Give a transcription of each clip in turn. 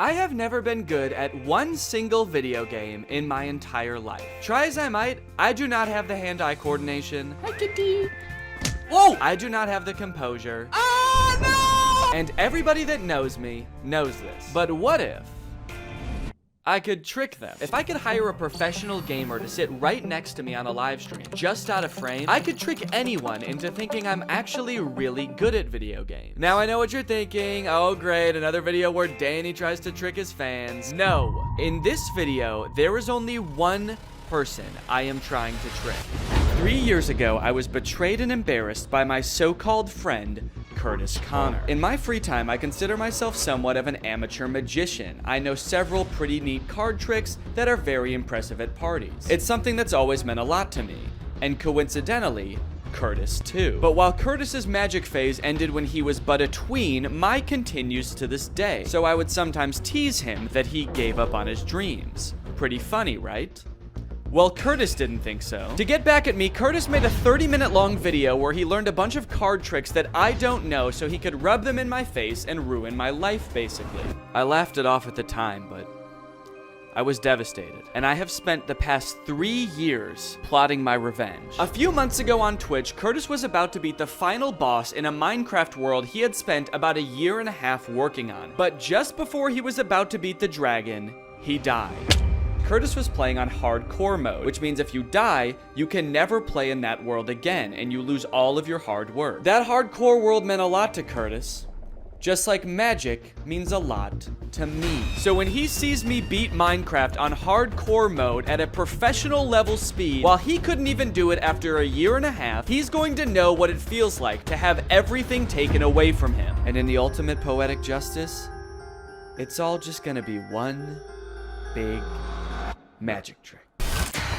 I have never been good at one single video game in my entire life. Try as I might, I do not have the hand-eye coordination. Hi, kitty. Whoa! I do not have the composure. Oh, no! And everybody that knows me knows this. But what if I could trick them? If I could hire a professional gamer to sit right next to me on a live stream, just out of frame, I could trick anyone into thinking I'm actually really good at video games. Now I know what you're thinking. Oh great, another video where Danny tries to trick his fans. No, in this video, there is only one person I am trying to trick. 3 years ago, I was betrayed and embarrassed by my so-called friend, Curtis Connor. In my free time, I consider myself somewhat of an amateur magician. I know several pretty neat card tricks that are very impressive at parties. It's something that's always meant a lot to me, and coincidentally, Curtis too. But while Curtis's magic phase ended when he was but a tween, mine continues to this day. So I would sometimes tease him that he gave up on his dreams. Pretty funny, right? Well, Curtis didn't think so. To get back at me, Curtis made a 30-minute long video where he learned a bunch of card tricks that I don't know so he could rub them in my face and ruin my life, basically. I laughed it off at the time, but I was devastated, and I have spent the past 3 years plotting my revenge. A few months ago on Twitch, Curtis was about to beat the final boss in a Minecraft world he had spent about a year and a half working on. But just before he was about to beat the dragon, he died. Curtis was playing on hardcore mode, which means if you die, you can never play in that world again, and you lose all of your hard work. That hardcore world meant a lot to Curtis, just like magic means a lot to me. So when he sees me beat Minecraft on hardcore mode at a professional level speed, while he couldn't even do it after a year and a half, he's going to know what it feels like to have everything taken away from him. And in the ultimate poetic justice, it's all just gonna be one big magic trick.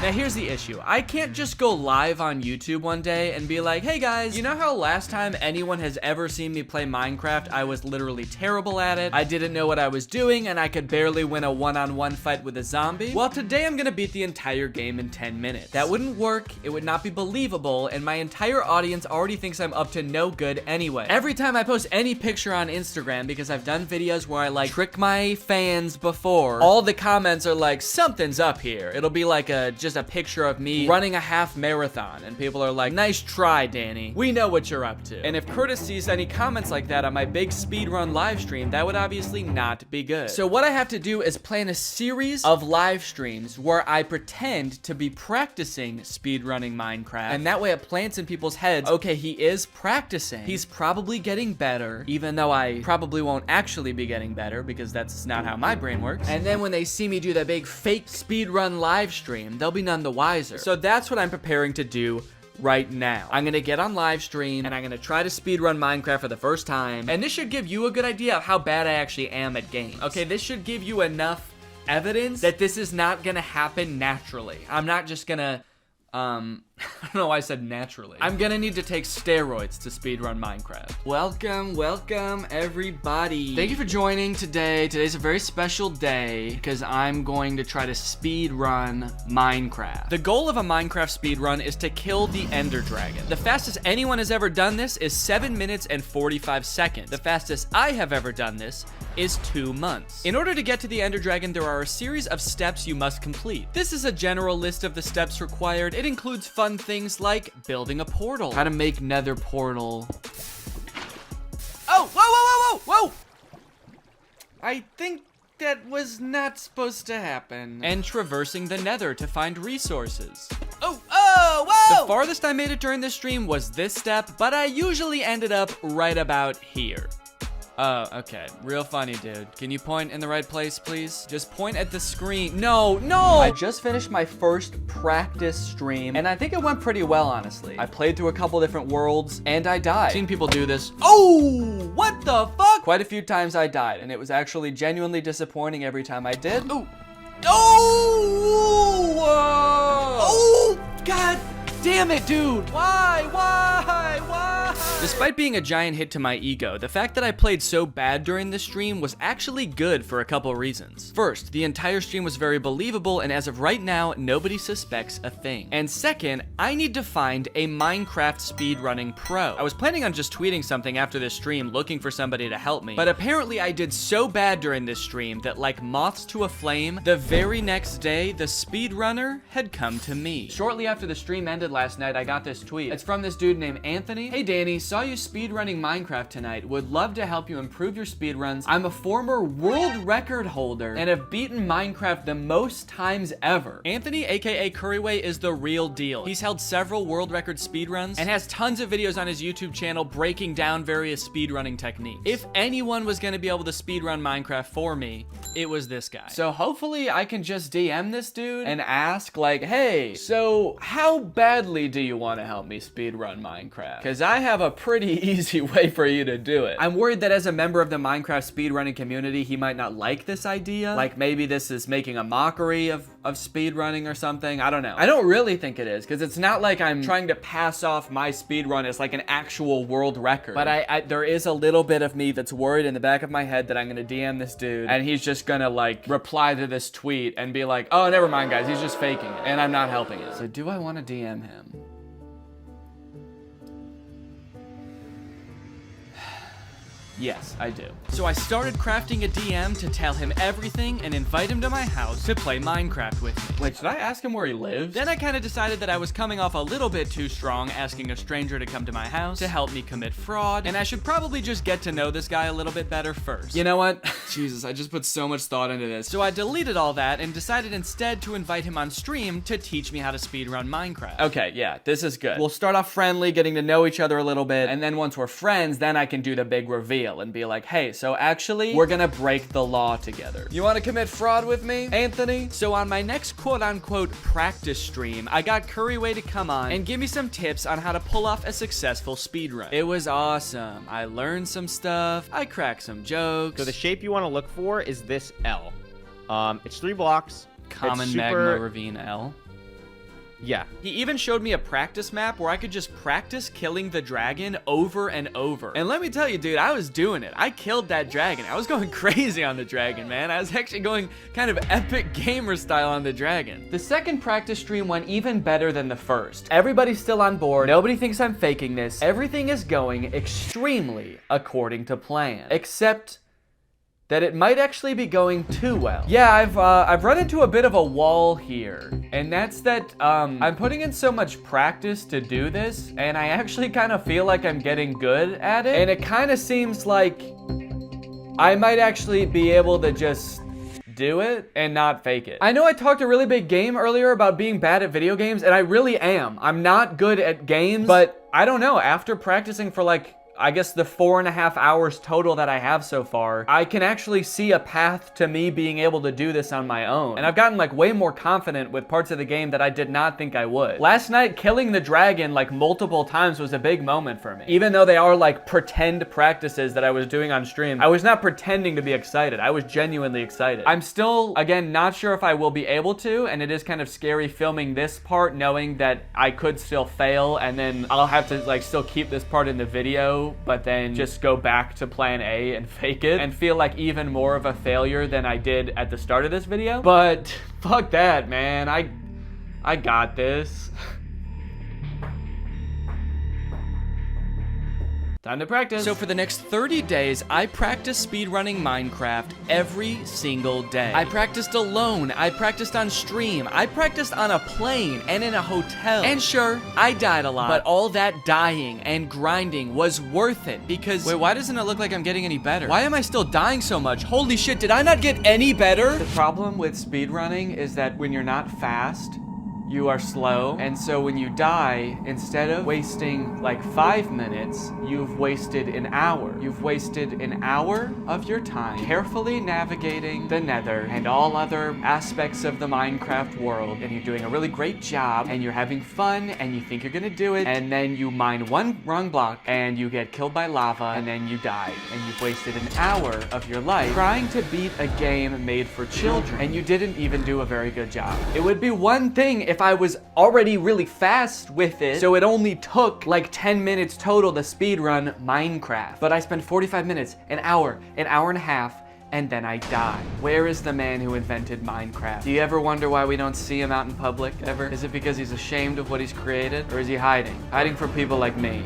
Now here's the issue. I can't just go live on YouTube one day and be like, hey guys, you know how last time anyone has ever seen me play Minecraft, I was literally terrible at it, I didn't know what I was doing, and I could barely win a one-on-one fight with a zombie? Well, today I'm gonna beat the entire game in 10 minutes. That wouldn't work, it would not be believable, and my entire audience already thinks I'm up to no good anyway. Every time I post any picture on Instagram, because I've done videos where I like trick my fans before, all the comments are like, something's up here. It'll be like just a picture of me running a half marathon, and people are like, nice try, Danny. We know what you're up to. And if Curtis sees any comments like that on my big speedrun live stream, that would obviously not be good. So what I have to do is plan a series of live streams where I pretend to be practicing speedrunning Minecraft, and that way it plants in people's heads, okay, he is practicing. He's probably getting better, even though I probably won't actually be getting better because that's not how my brain works. And then when they see me do that big fake speedrun live stream, they'll be none the wiser. So that's what I'm preparing to do right now. I'm gonna get on live stream and I'm gonna try to speedrun Minecraft for the first time. And this should give you a good idea of how bad I actually am at games. Okay, this should give you enough evidence that this is not gonna happen naturally. I'm not just gonna, I don't know why I said naturally. I'm gonna need to take steroids to speedrun Minecraft. Welcome everybody. Thank you for joining today. Today's a very special day because I'm going to try to speedrun Minecraft. The goal of a Minecraft speedrun is to kill the Ender Dragon. The fastest anyone has ever done this is 7 minutes and 45 seconds. The fastest I have ever done this is 2 months. In order to get to the Ender Dragon, there are a series of steps you must complete. This is a general list of the steps required. It includes fun things like building a portal, how to make nether portal. Oh, whoa! I think that was not supposed to happen. And traversing the nether to find resources. Whoa! The farthest I made it during this stream was this step, but I usually ended up right about here. Oh, okay. Real funny, dude. Can you point in the right place, please? Just point at the screen. No! I just finished my first practice stream, and I think it went pretty well, honestly. I played through a couple different worlds, and I died. I've seen people do this. Oh! What the fuck? Quite a few times I died, and it was actually genuinely disappointing every time I did. Oh! Oh! Oh! God damn it, dude! Why? Despite being a giant hit to my ego, the fact that I played so bad during this stream was actually good for a couple reasons. First, the entire stream was very believable, and as of right now, nobody suspects a thing. And second, I need to find a Minecraft speedrunning pro. I was planning on just tweeting something after this stream looking for somebody to help me, but apparently I did so bad during this stream that like moths to a flame, the very next day, the speedrunner had come to me. Shortly after the stream ended last night, I got this tweet. It's from this dude named Anthony. Hey Danny, saw you speedrunning Minecraft tonight. Would love to help you improve your speedruns. I'm a former world record holder and have beaten Minecraft the most times ever. Anthony, aka Curryway, is the real deal. He's held several world record speedruns and has tons of videos on his YouTube channel breaking down various speedrunning techniques. If anyone was gonna be able to speedrun Minecraft for me, it was this guy. So hopefully I can just DM this dude and ask like, hey, so how badly do you want to help me speedrun Minecraft? Because I have a pretty easy way for you to do it. I'm worried that as a member of the Minecraft speedrunning community, he might not like this idea. Like maybe this is making a mockery of speedrunning or something. I don't know. I don't really think it is, because it's not like I'm trying to pass off my speedrun as like an actual world record. But there is a little bit of me that's worried in the back of my head that I'm gonna DM this dude and he's just gonna like reply to this tweet and be like, oh, never mind guys, he's just faking it and I'm not helping it. So do I want to DM him? Yes, I do. So I started crafting a DM to tell him everything and invite him to my house to play Minecraft with me. Wait, should I ask him where he lives? Then I kind of decided that I was coming off a little bit too strong asking a stranger to come to my house to help me commit fraud, and I should probably just get to know this guy a little bit better first. You know what? Jesus, I just put so much thought into this. So I deleted all that and decided instead to invite him on stream to teach me how to speedrun Minecraft. Okay, yeah, this is good. We'll start off friendly, getting to know each other a little bit, and then once we're friends, then I can do the big reveal and be like, hey, so actually, we're gonna break the law together. You wanna commit fraud with me, Anthony? So on my next quote-unquote practice stream, I got Curryway to come on and give me some tips on how to pull off a successful speedrun. It was awesome. I learned some stuff. I cracked some jokes. So the shape you wanna look for is this L. It's 3 blocks. Common magma ravine L. Yeah. He even showed me a practice map where I could just practice killing the dragon over and over. And let me tell you, dude, I was doing it. I killed that dragon. I was going crazy on the dragon, man. I was actually going kind of epic gamer style on the dragon. The second practice stream went even better than the first. Everybody's still on board. Nobody thinks I'm faking this. Everything is going extremely according to plan. Except that it might actually be going too well. Yeah, I've run into a bit of a wall here, and that's that I'm putting in so much practice to do this, and I actually kind of feel like I'm getting good at it, and it kind of seems like I might actually be able to just do it and not fake it. I know I talked a really big game earlier about being bad at video games, and I really am. I'm not good at games, but I don't know, after practicing for like, I guess the 4.5 hours total that I have so far, I can actually see a path to me being able to do this on my own. And I've gotten like way more confident with parts of the game that I did not think I would. Last night, killing the dragon like multiple times was a big moment for me. Even though they are like pretend practices that I was doing on stream, I was not pretending to be excited. I was genuinely excited. I'm still, again, not sure if I will be able to, and it is kind of scary filming this part knowing that I could still fail, and then I'll have to like still keep this part in the video, but then just go back to plan A and fake it and feel like even more of a failure than I did at the start of this video. But fuck that, man. I got this. Time to practice. So for the next 30 days, I practiced speedrunning Minecraft every single day. I practiced alone, I practiced on stream, I practiced on a plane and in a hotel. And sure, I died a lot, but all that dying and grinding was worth it because, wait, why doesn't it look like I'm getting any better? Why am I still dying so much? Holy shit, did I not get any better? The problem with speedrunning is that when you're not fast, you are slow, and so when you die, instead of wasting like 5 minutes, you've wasted an hour. You've wasted an hour of your time carefully navigating the nether and all other aspects of the Minecraft world, and you're doing a really great job, and you're having fun, and you think you're gonna do it, and then you mine one wrong block, and you get killed by lava, and then you die, and you've wasted an hour of your life trying to beat a game made for children, and you didn't even do a very good job. It would be one thing if I was already really fast with it, so it only took like 10 minutes total to speedrun Minecraft. But I spent 45 minutes, an hour and a half, and then I died. Where is the man who invented Minecraft? Do you ever wonder why we don't see him out in public ever? Is it because he's ashamed of what he's created? Or is he hiding? Hiding from people like me.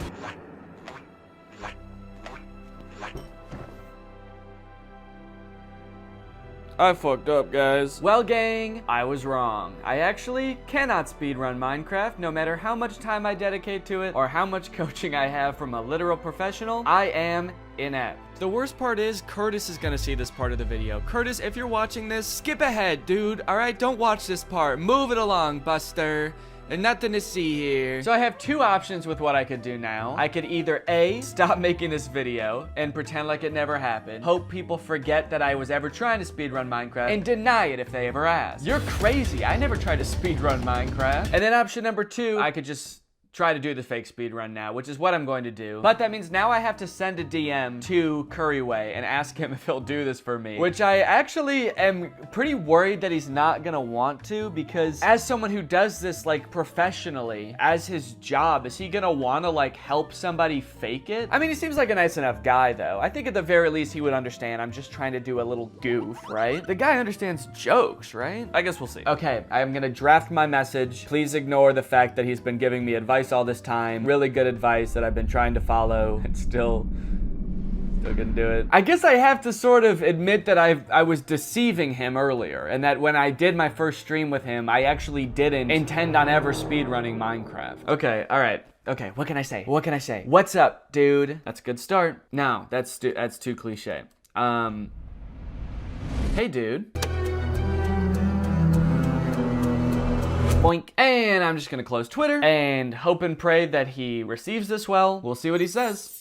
I fucked up, guys. Well, gang, I was wrong. I actually cannot speedrun Minecraft, no matter how much time I dedicate to it or how much coaching I have from a literal professional. I am inept. The worst part is Curtis is gonna see this part of the video. Curtis, if you're watching this, skip ahead, dude. All right, don't watch this part. Move it along, Buster. There's nothing to see here. So I have two options with what I could do now. I could either A, stop making this video and pretend like it never happened, hope people forget that I was ever trying to speedrun Minecraft, and deny it if they ever ask. You're crazy, I never tried to speedrun Minecraft. And then option number two, I could just try to do the fake speed run now, which is what I'm going to do. But that means now I have to send a DM to Curryway and ask him if he'll do this for me, which I actually am pretty worried that he's not gonna want to, because as someone who does this like professionally as his job, is he gonna want to like help somebody fake it? I mean, he seems like a nice enough guy though. I think at the very least he would understand I'm just trying to do a little goof, right? The guy understands jokes, right? I guess we'll see. Okay, I'm gonna draft my message. Please ignore the fact that he's been giving me advice all this time. Really good advice that I've been trying to follow and still gonna do it. I guess I have to sort of admit that I was deceiving him earlier, and that when I did my first stream with him, I actually didn't intend on ever speedrunning Minecraft. Okay, all right. Okay, what can I say? What can I say? What's up, dude? That's a good start. No, that's too cliche. Hey, dude. Boink. And I'm just gonna close Twitter and hope and pray that he receives this well. We'll see what he says.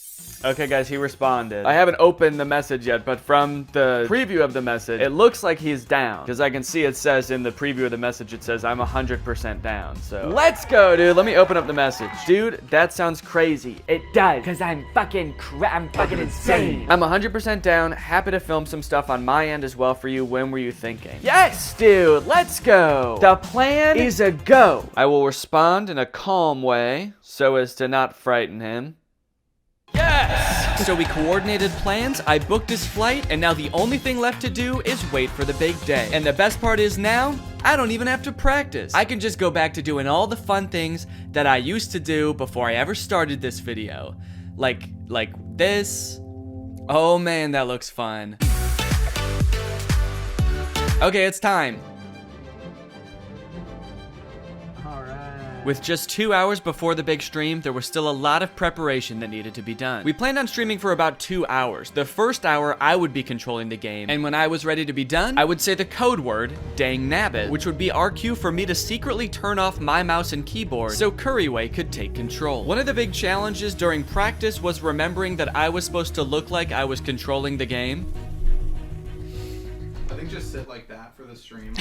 Okay, guys, he responded. I haven't opened the message yet, but from the preview of the message, it looks like he's down. Because I can see it says in the preview of the message, it says, I'm 100% down. So let's go, dude. Let me open up the message. Dude, that sounds crazy. It does, because I'm fucking insane. I'm 100% down. Happy to film some stuff on my end as well for you. When were you thinking? Yes, dude, let's go. The plan is a go. I will respond in a calm way so as to not frighten him. Yes! So we coordinated plans, I booked his flight, and now the only thing left to do is wait for the big day. And the best part is now, I don't even have to practice. I can just go back to doing all the fun things that I used to do before I ever started this video. Like this. Oh man, that looks fun. Okay, it's time. With just 2 hours before the big stream, there was still a lot of preparation that needed to be done. We planned on streaming for about 2 hours. The first hour, I would be controlling the game, and when I was ready to be done, I would say the code word, dang nabbit, which would be our cue for me to secretly turn off my mouse and keyboard so Curryway could take control. One of the big challenges during practice was remembering that I was supposed to look like I was controlling the game. I think just sit like that for the stream.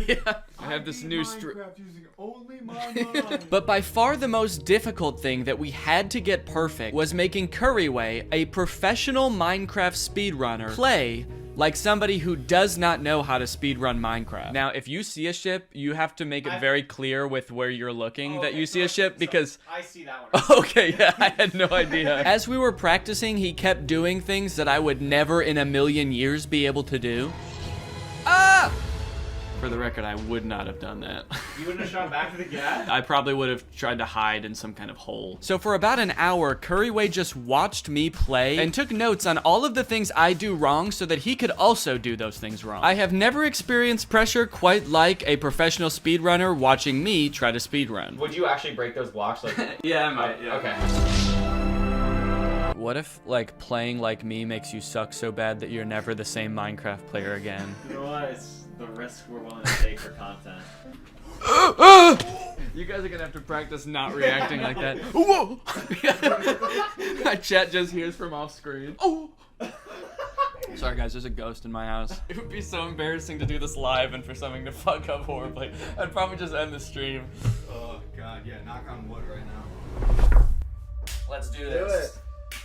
Yeah, I have this new stream. Using only my mind. But by far the most difficult thing that we had to get perfect was making Curryway, a professional Minecraft speedrunner, play like somebody who does not know how to speedrun Minecraft. Now, if you see a ship, you have to make it very clear with where you're looking that you see a ship, because I see that one. Okay, yeah, I had no idea. As we were practicing, he kept doing things that I would never in a million years be able to do. Ah! For the record, I would not have done that. You wouldn't have shot back to the gas? I probably would have tried to hide in some kind of hole. So for about an hour, Curryway just watched me play and took notes on all of the things I do wrong so that he could also do those things wrong. I have never experienced pressure quite like a professional speedrunner watching me try to speedrun. Would you actually break those blocks? Like, yeah, I might. Yeah. Okay. What if, like, playing like me makes you suck so bad that you're never the same Minecraft player again? You know what? It's the risk we're willing to take for content. You guys are gonna have to practice not reacting like that. Whoa! My chat just hears from off screen. Oh! Sorry guys, there's a ghost in my house. It would be so embarrassing to do this live and for something to fuck up horribly. I'd probably just end the stream. Oh god, yeah, knock on wood right now. Let's do this. Do it.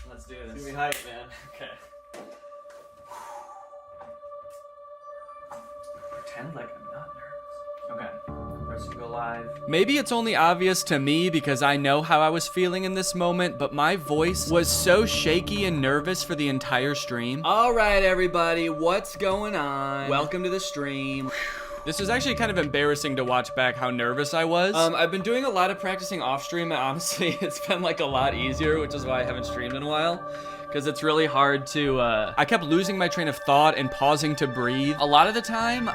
Let's do this. It's gonna be hype, man. Okay. Pretend like I'm not nervous. Okay. Press to go live. Maybe it's only obvious to me because I know how I was feeling in this moment, but my voice was so shaky and nervous for the entire stream. All right, everybody, what's going on? Welcome to the stream. This is actually kind of embarrassing to watch back how nervous I was. I've been doing a lot of practicing off stream, and honestly, it's been like a lot easier, which is why I haven't streamed in a while. Because it's really hard to, I kept losing my train of thought and pausing to breathe. A lot of the time,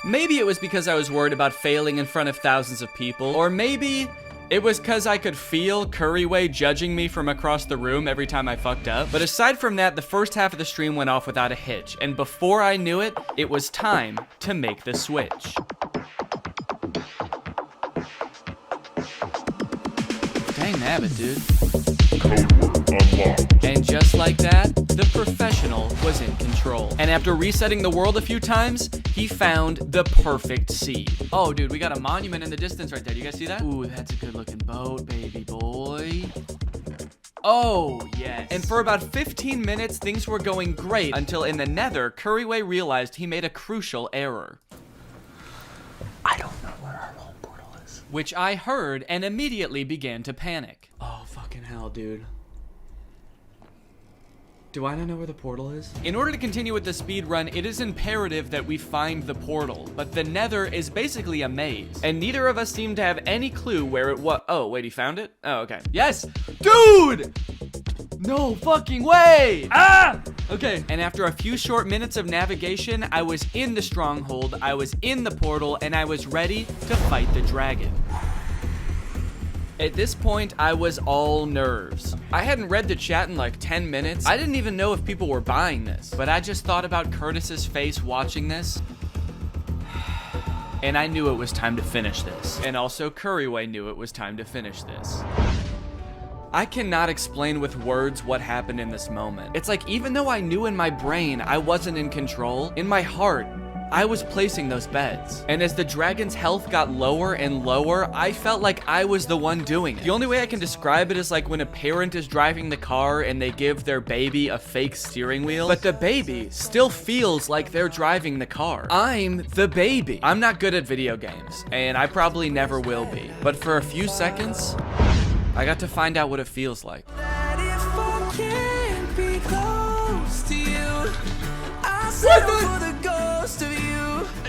maybe it was because I was worried about failing in front of thousands of people, or maybe it was because I could feel Curryway judging me from across the room every time I fucked up. But aside from that, the first half of the stream went off without a hitch, and before I knew it, it was time to make the switch. Dang nabbit, dude. And just like that, the professional was in control. And after resetting the world a few times, he found the perfect seed. Oh, dude, we got a monument in the distance right there. Do you guys see that? Ooh, that's a good looking boat, baby boy. Oh, yes. And for about 15 minutes, things were going great until in the nether, Curryway realized he made a crucial error. I don't know where our home portal is. Which I heard and immediately began to panic. Oh, fucking hell, dude. Do I not know where the portal is? In order to continue with the speed run, it is imperative that we find the portal, but the nether is basically a maze, and neither of us seem to have any clue where it was. Oh, wait, he found it? Oh, okay. Yes! Dude! No fucking way! Ah! Okay, and after a few short minutes of navigation, I was in the stronghold, I was in the portal, and I was ready to fight the dragon. At this point, I was all nerves. I hadn't read the chat in like 10 minutes. I didn't even know if people were buying this, but I just thought about Curtis's face watching this, and I knew it was time to finish this. And also Curryway knew it was time to finish this. I cannot explain with words what happened in this moment. It's like, even though I knew in my brain I wasn't in control, in my heart, I was placing those bets. And as the dragon's health got lower and lower, I felt like I was the one doing it. The only way I can describe it is like when a parent is driving the car and they give their baby a fake steering wheel, but the baby still feels like they're driving the car. I'm the baby. I'm not good at video games, and I probably never will be. But for a few seconds, I got to find out what it feels like.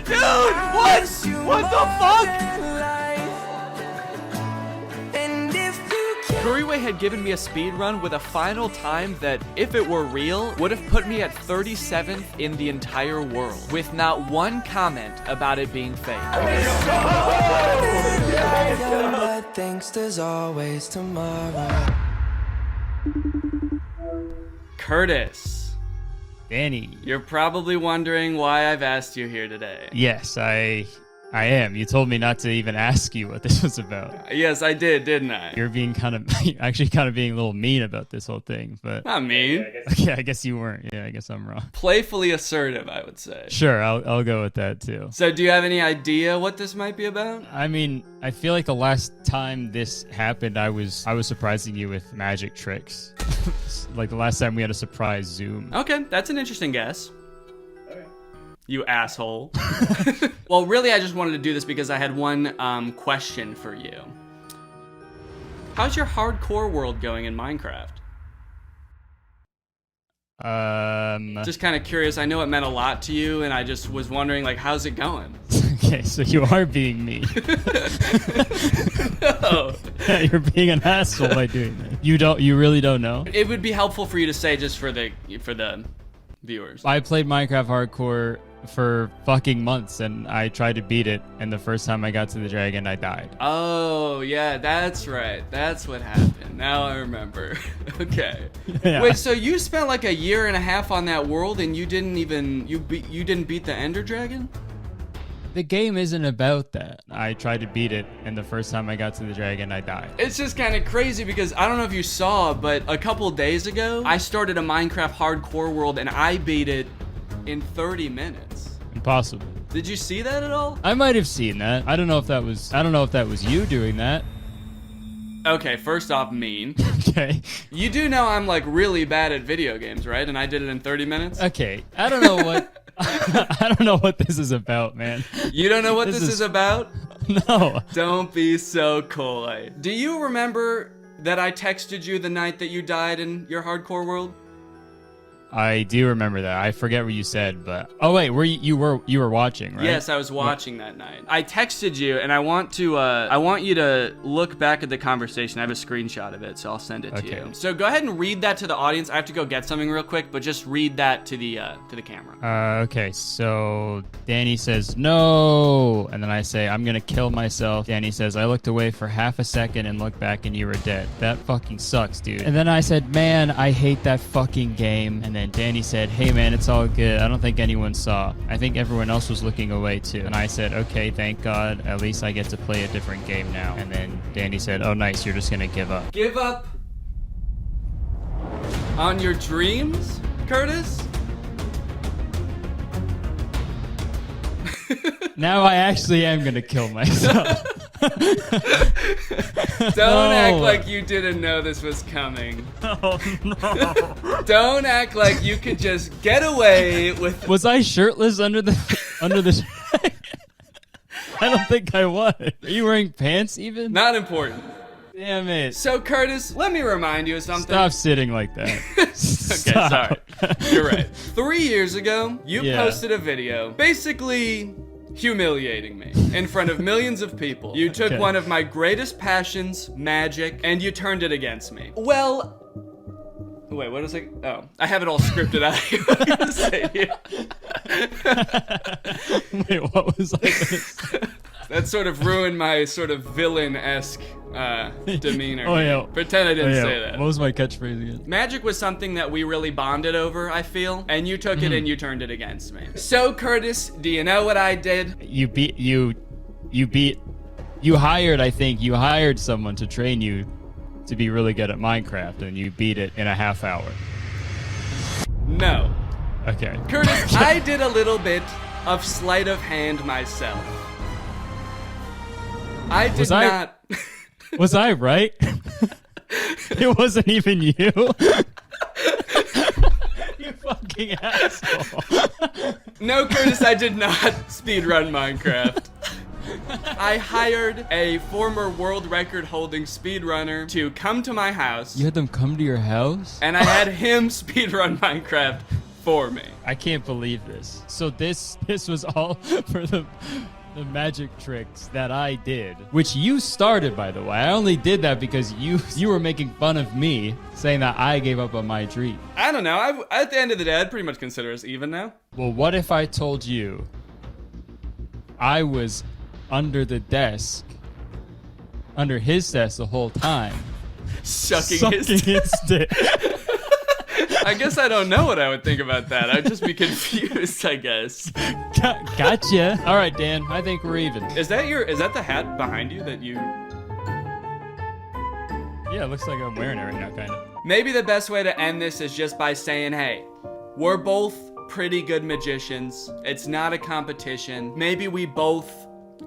Dude, what? What the fuck? Curryway had given me a speed run with a final time that, if it were real, would have put me at 37th in the entire world, with not one comment about it being fake. But thanks, there's always tomorrow. Curtis. Danny. You're probably wondering why I've asked you here today. Yes, I am. You told me not to even ask you what this was about. Yes, I did, didn't I? You're being actually kind of being a little mean about this whole thing, but... Not mean. Okay, I guess you weren't. Yeah, I guess I'm wrong. Playfully assertive, I would say. Sure, I'll go with that too. So do you have any idea what this might be about? I mean, I feel like the last time this happened, I was surprising you with magic tricks. Like the last time we had a surprise Zoom. Okay, that's an interesting guess. You asshole. Well, really, I just wanted to do this because I had one question for you. How's your hardcore world going in Minecraft? Just kind of curious. I know it meant a lot to you, and I just was wondering, like, how's it going? Okay, so you are being mean. No. Yeah, you're being an asshole by doing that. You really don't know? It would be helpful for you to say just for the viewers. I played Minecraft Hardcore for fucking months, and I tried to beat it, and the first time I got to the dragon, I died. Oh, yeah, that's right. That's what happened. Now I remember. Okay. Yeah. Wait, so you spent like a year and a half on that world, and you didn't beat the Ender Dragon? The game isn't about that. I tried to beat it, and the first time I got to the dragon, I died. It's just kind of crazy because I don't know if you saw, but a couple days ago, I started a Minecraft hardcore world, and I beat it in 30 minutes. Impossible. Did you see that at all? I might have seen that. I don't know if that was you doing that. Okay, first off, mean. Okay. You do know I'm like really bad at video games, right? And I did it in 30 minutes? Okay. I don't know what I don't know what this is about, man. You don't know what this is about? No. Don't be so coy. Do you remember that I texted you the night that you died in your hardcore world? I do remember that. I forget what you said, but oh wait, you were watching, right? Yes, I was watching that night. I texted you, and I want you to look back at the conversation. I have a screenshot of it, so I'll send it to you. So go ahead and read that to the audience. I have to go get something real quick, but just read that to the camera. Okay, so Danny says no, and then I say I'm gonna kill myself. Danny says I looked away for half a second and looked back, and you were dead. That fucking sucks, dude. And then I said, man, I hate that fucking game. And then Danny said, hey man, it's all good. I don't think anyone saw. I think everyone else was looking away too. And I said, okay, thank God. At least I get to play a different game now. And then Danny said, oh nice, you're just gonna give up. Give up on your dreams, Curtis? Now I actually am gonna kill myself. Don't act like you didn't know this was coming. Oh no. Don't act like you could just get away with... Was I shirtless under the shirt? I don't think I was. Are you wearing pants even? Not important. Damn it. So Curtis, let me remind you of something. Stop sitting like that. Okay, Stop. sorry. You're right. 3 years ago, you posted a video basically humiliating me in front of millions of people. You took one of my greatest passions, magic, and you turned it against me. Well, wait, what is it? Oh, I have it all scripted out. What was I gonna say here? Wait, what was I gonna say? That sort of ruined my sort of villain-esque demeanor. Oh, yeah. Pretend I didn't say that. What was my catchphrase again? Magic was something that we really bonded over, I feel, and you took it and you turned it against me. So, Curtis, do you know what I did? You hired someone to train you to be really good at Minecraft, and you beat it in a half hour. No. Okay. Curtis, I did a little bit of sleight of hand myself. I did not... Was I right? It wasn't even you. You fucking asshole. No, Curtis, I did not speedrun Minecraft. I hired a former world record holding speedrunner to come to my house. You had them come to your house? And I had him speedrun Minecraft for me. I can't believe this. So this was all for the magic tricks that I did, which you started, by the way. I only did that because you were making fun of me, saying that I gave up on my dream. I don't know. At the end of the day, I'd pretty much consider us even now. Well, what if I told you I was under the desk, under his desk the whole time, sucking his dick? I guess I don't know what I would think about that. I'd just be confused, I guess. Gotcha. All right, Dan. I think we're even. Is that the hat behind you that you... Yeah, it looks like I'm wearing it right now, kind of. Maybe the best way to end this is just by saying, hey, we're both pretty good magicians. It's not a competition. Maybe we both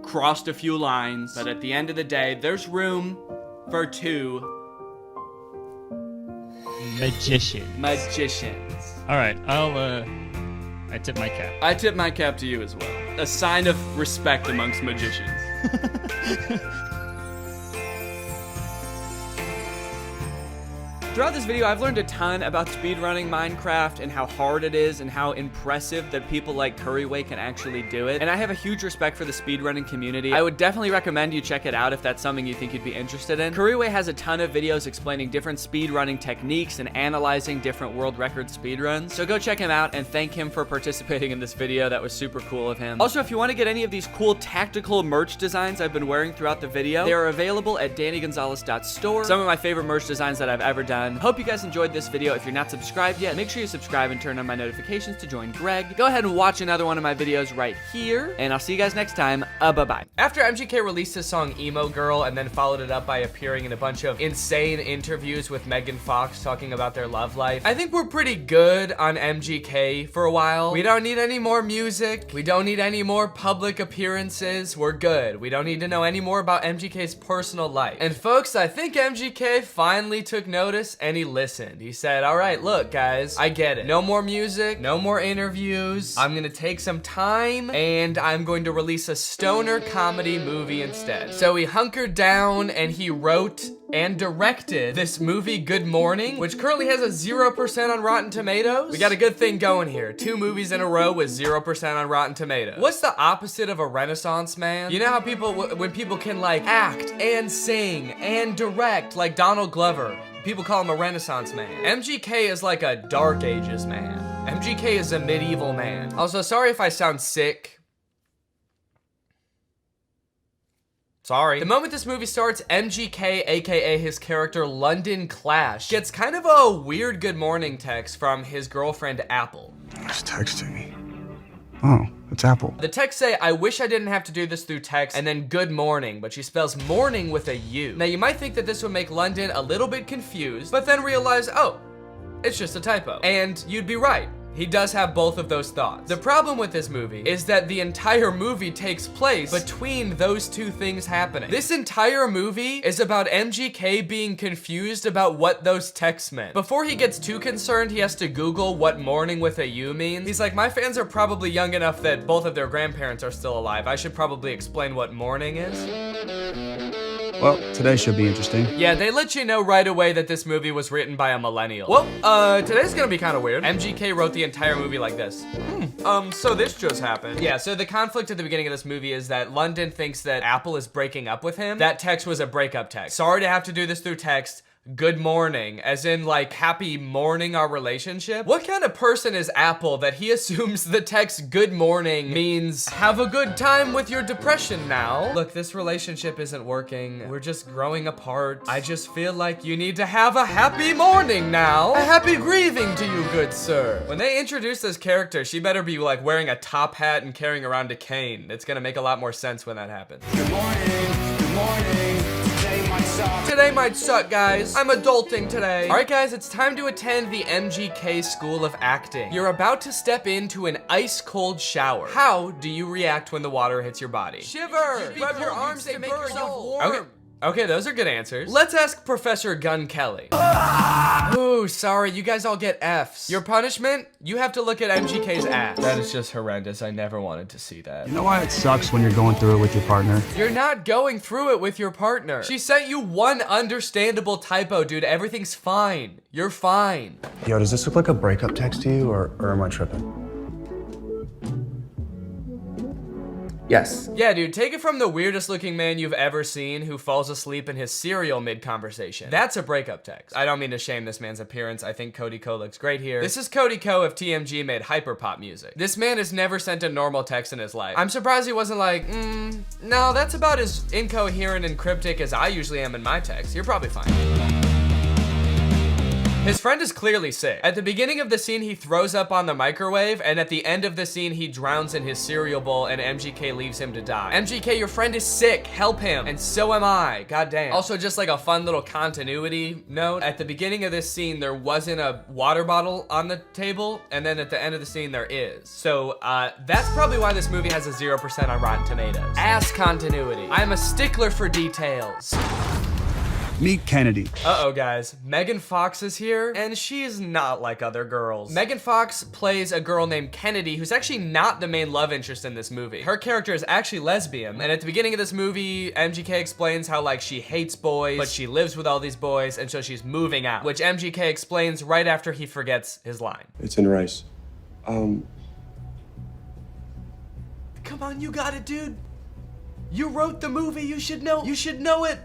crossed a few lines, but at the end of the day, there's room for two magicians. All right, I tip my cap. I tip my cap to you as well. A sign of respect amongst magicians. Throughout this video, I've learned a ton about speedrunning Minecraft and how hard it is and how impressive that people like Curryway can actually do it. And I have a huge respect for the speedrunning community. I would definitely recommend you check it out if that's something you think you'd be interested in. Curryway has a ton of videos explaining different speedrunning techniques and analyzing different world record speedruns. So go check him out and thank him for participating in this video. That was super cool of him. Also, if you want to get any of these cool tactical merch designs I've been wearing throughout the video, they are available at DannyGonzalez.store. Some of my favorite merch designs that I've ever done. Hope you guys enjoyed this video. If you're not subscribed yet, make sure you subscribe and turn on my notifications to join Greg. Go ahead and watch another one of my videos right here, and I'll see you guys next time. Bye-bye. After MGK released his song Emo Girl and then followed it up by appearing in a bunch of insane interviews with Megan Fox talking about their love life, I think we're pretty good on MGK for a while. We don't need any more music. We don't need any more public appearances. We're good. We don't need to know any more about MGK's personal life. And folks, I think MGK finally took notice this and he listened. He said, all right, look guys, I get it. No more music, no more interviews. I'm gonna take some time and I'm going to release a stoner comedy movie instead. So he hunkered down and he wrote and directed this movie, Good Morning, which currently has a 0% on Rotten Tomatoes. We got a good thing going here. 2 movies in a row with 0% on Rotten Tomatoes. What's the opposite of a Renaissance man? You know how people, when people can like act and sing and direct, like Donald Glover, people call him a Renaissance man. MGK is like a Dark Ages man. MGK is a medieval man. Also, sorry if I sound sick. Sorry. The moment this movie starts, MGK, aka his character London Clash, gets kind of a weird good morning text from his girlfriend Apple. Who's texting me? Oh, it's Apple. The text say, I wish I didn't have to do this through text, and then good morning, but she spells morning with a U. Now you might think that this would make London a little bit confused, but then realize, oh, it's just a typo. And you'd be right. He does have both of those thoughts. The problem with this movie is that the entire movie takes place between those two things happening. This entire movie is about MGK being confused about what those texts meant. Before he gets too concerned, he has to Google what morning with a U means. He's like, my fans are probably young enough that both of their grandparents are still alive. I should probably explain what morning is. Well, today should be interesting. Yeah, they let you know right away that this movie was written by a millennial. Well, today's gonna be kind of weird. MGK wrote the entire movie like this. So this just happened. Yeah, so the conflict at the beginning of this movie is that London thinks that Apple is breaking up with him. That text was a breakup text. Sorry to have to do this through text. Good morning, as in like happy morning our relationship. What kind of person is Apple that he assumes the text good morning means have a good time with your depression now? Look, this relationship isn't working. We're just growing apart. I just feel like you need to have a happy morning now. A happy grieving to you, good sir. When they introduce this character, she better be like wearing a top hat and carrying around a cane. It's gonna make a lot more sense when that happens. Good morning, good morning. Today might suck, guys. I'm adulting today. All right, guys, it's time to attend the MGK School of Acting. You're about to step into an ice-cold shower. How do you react when the water hits your body? Shiver! Grab your arms to make yourself warm. Okay, those are good answers. Let's ask Professor Gun Kelly. Ooh, sorry, you guys all get Fs. Your punishment? You have to look at MGK's ass. That is just horrendous. I never wanted to see that. You know why it sucks when you're going through it with your partner? You're not going through it with your partner. She sent you one understandable typo, dude. Everything's fine. You're fine. Yo, does this look like a breakup text to you, or am I tripping? Yes. Yeah, dude, take it from the weirdest looking man you've ever seen who falls asleep in his cereal mid-conversation. That's a breakup text. I don't mean to shame this man's appearance. I think Cody Ko looks great here. This is Cody Ko if TMG made hyperpop music. This man has never sent a normal text in his life. I'm surprised he wasn't like, no, that's about as incoherent and cryptic as I usually am in my text. You're probably fine. His friend is clearly sick. At the beginning of the scene, he throws up on the microwave, and at the end of the scene, he drowns in his cereal bowl, and MGK leaves him to die. MGK, your friend is sick. Help him. And so am I. Goddamn. Also, just like a fun little continuity note, at the beginning of this scene, there wasn't a water bottle on the table, and then at the end of the scene, there is. So, that's probably why this movie has a 0% on Rotten Tomatoes. Ass continuity. I'm a stickler for details. Meet Kennedy. Uh-oh, guys. Megan Fox is here, and she's not like other girls. Megan Fox plays a girl named Kennedy, who's actually not the main love interest in this movie. Her character is actually lesbian, and at the beginning of this movie, MGK explains how, like, she hates boys, but she lives with all these boys, and so she's moving out, which MGK explains right after he forgets his line. It's in rice. Come on, you got it, dude. You wrote the movie, you should know it.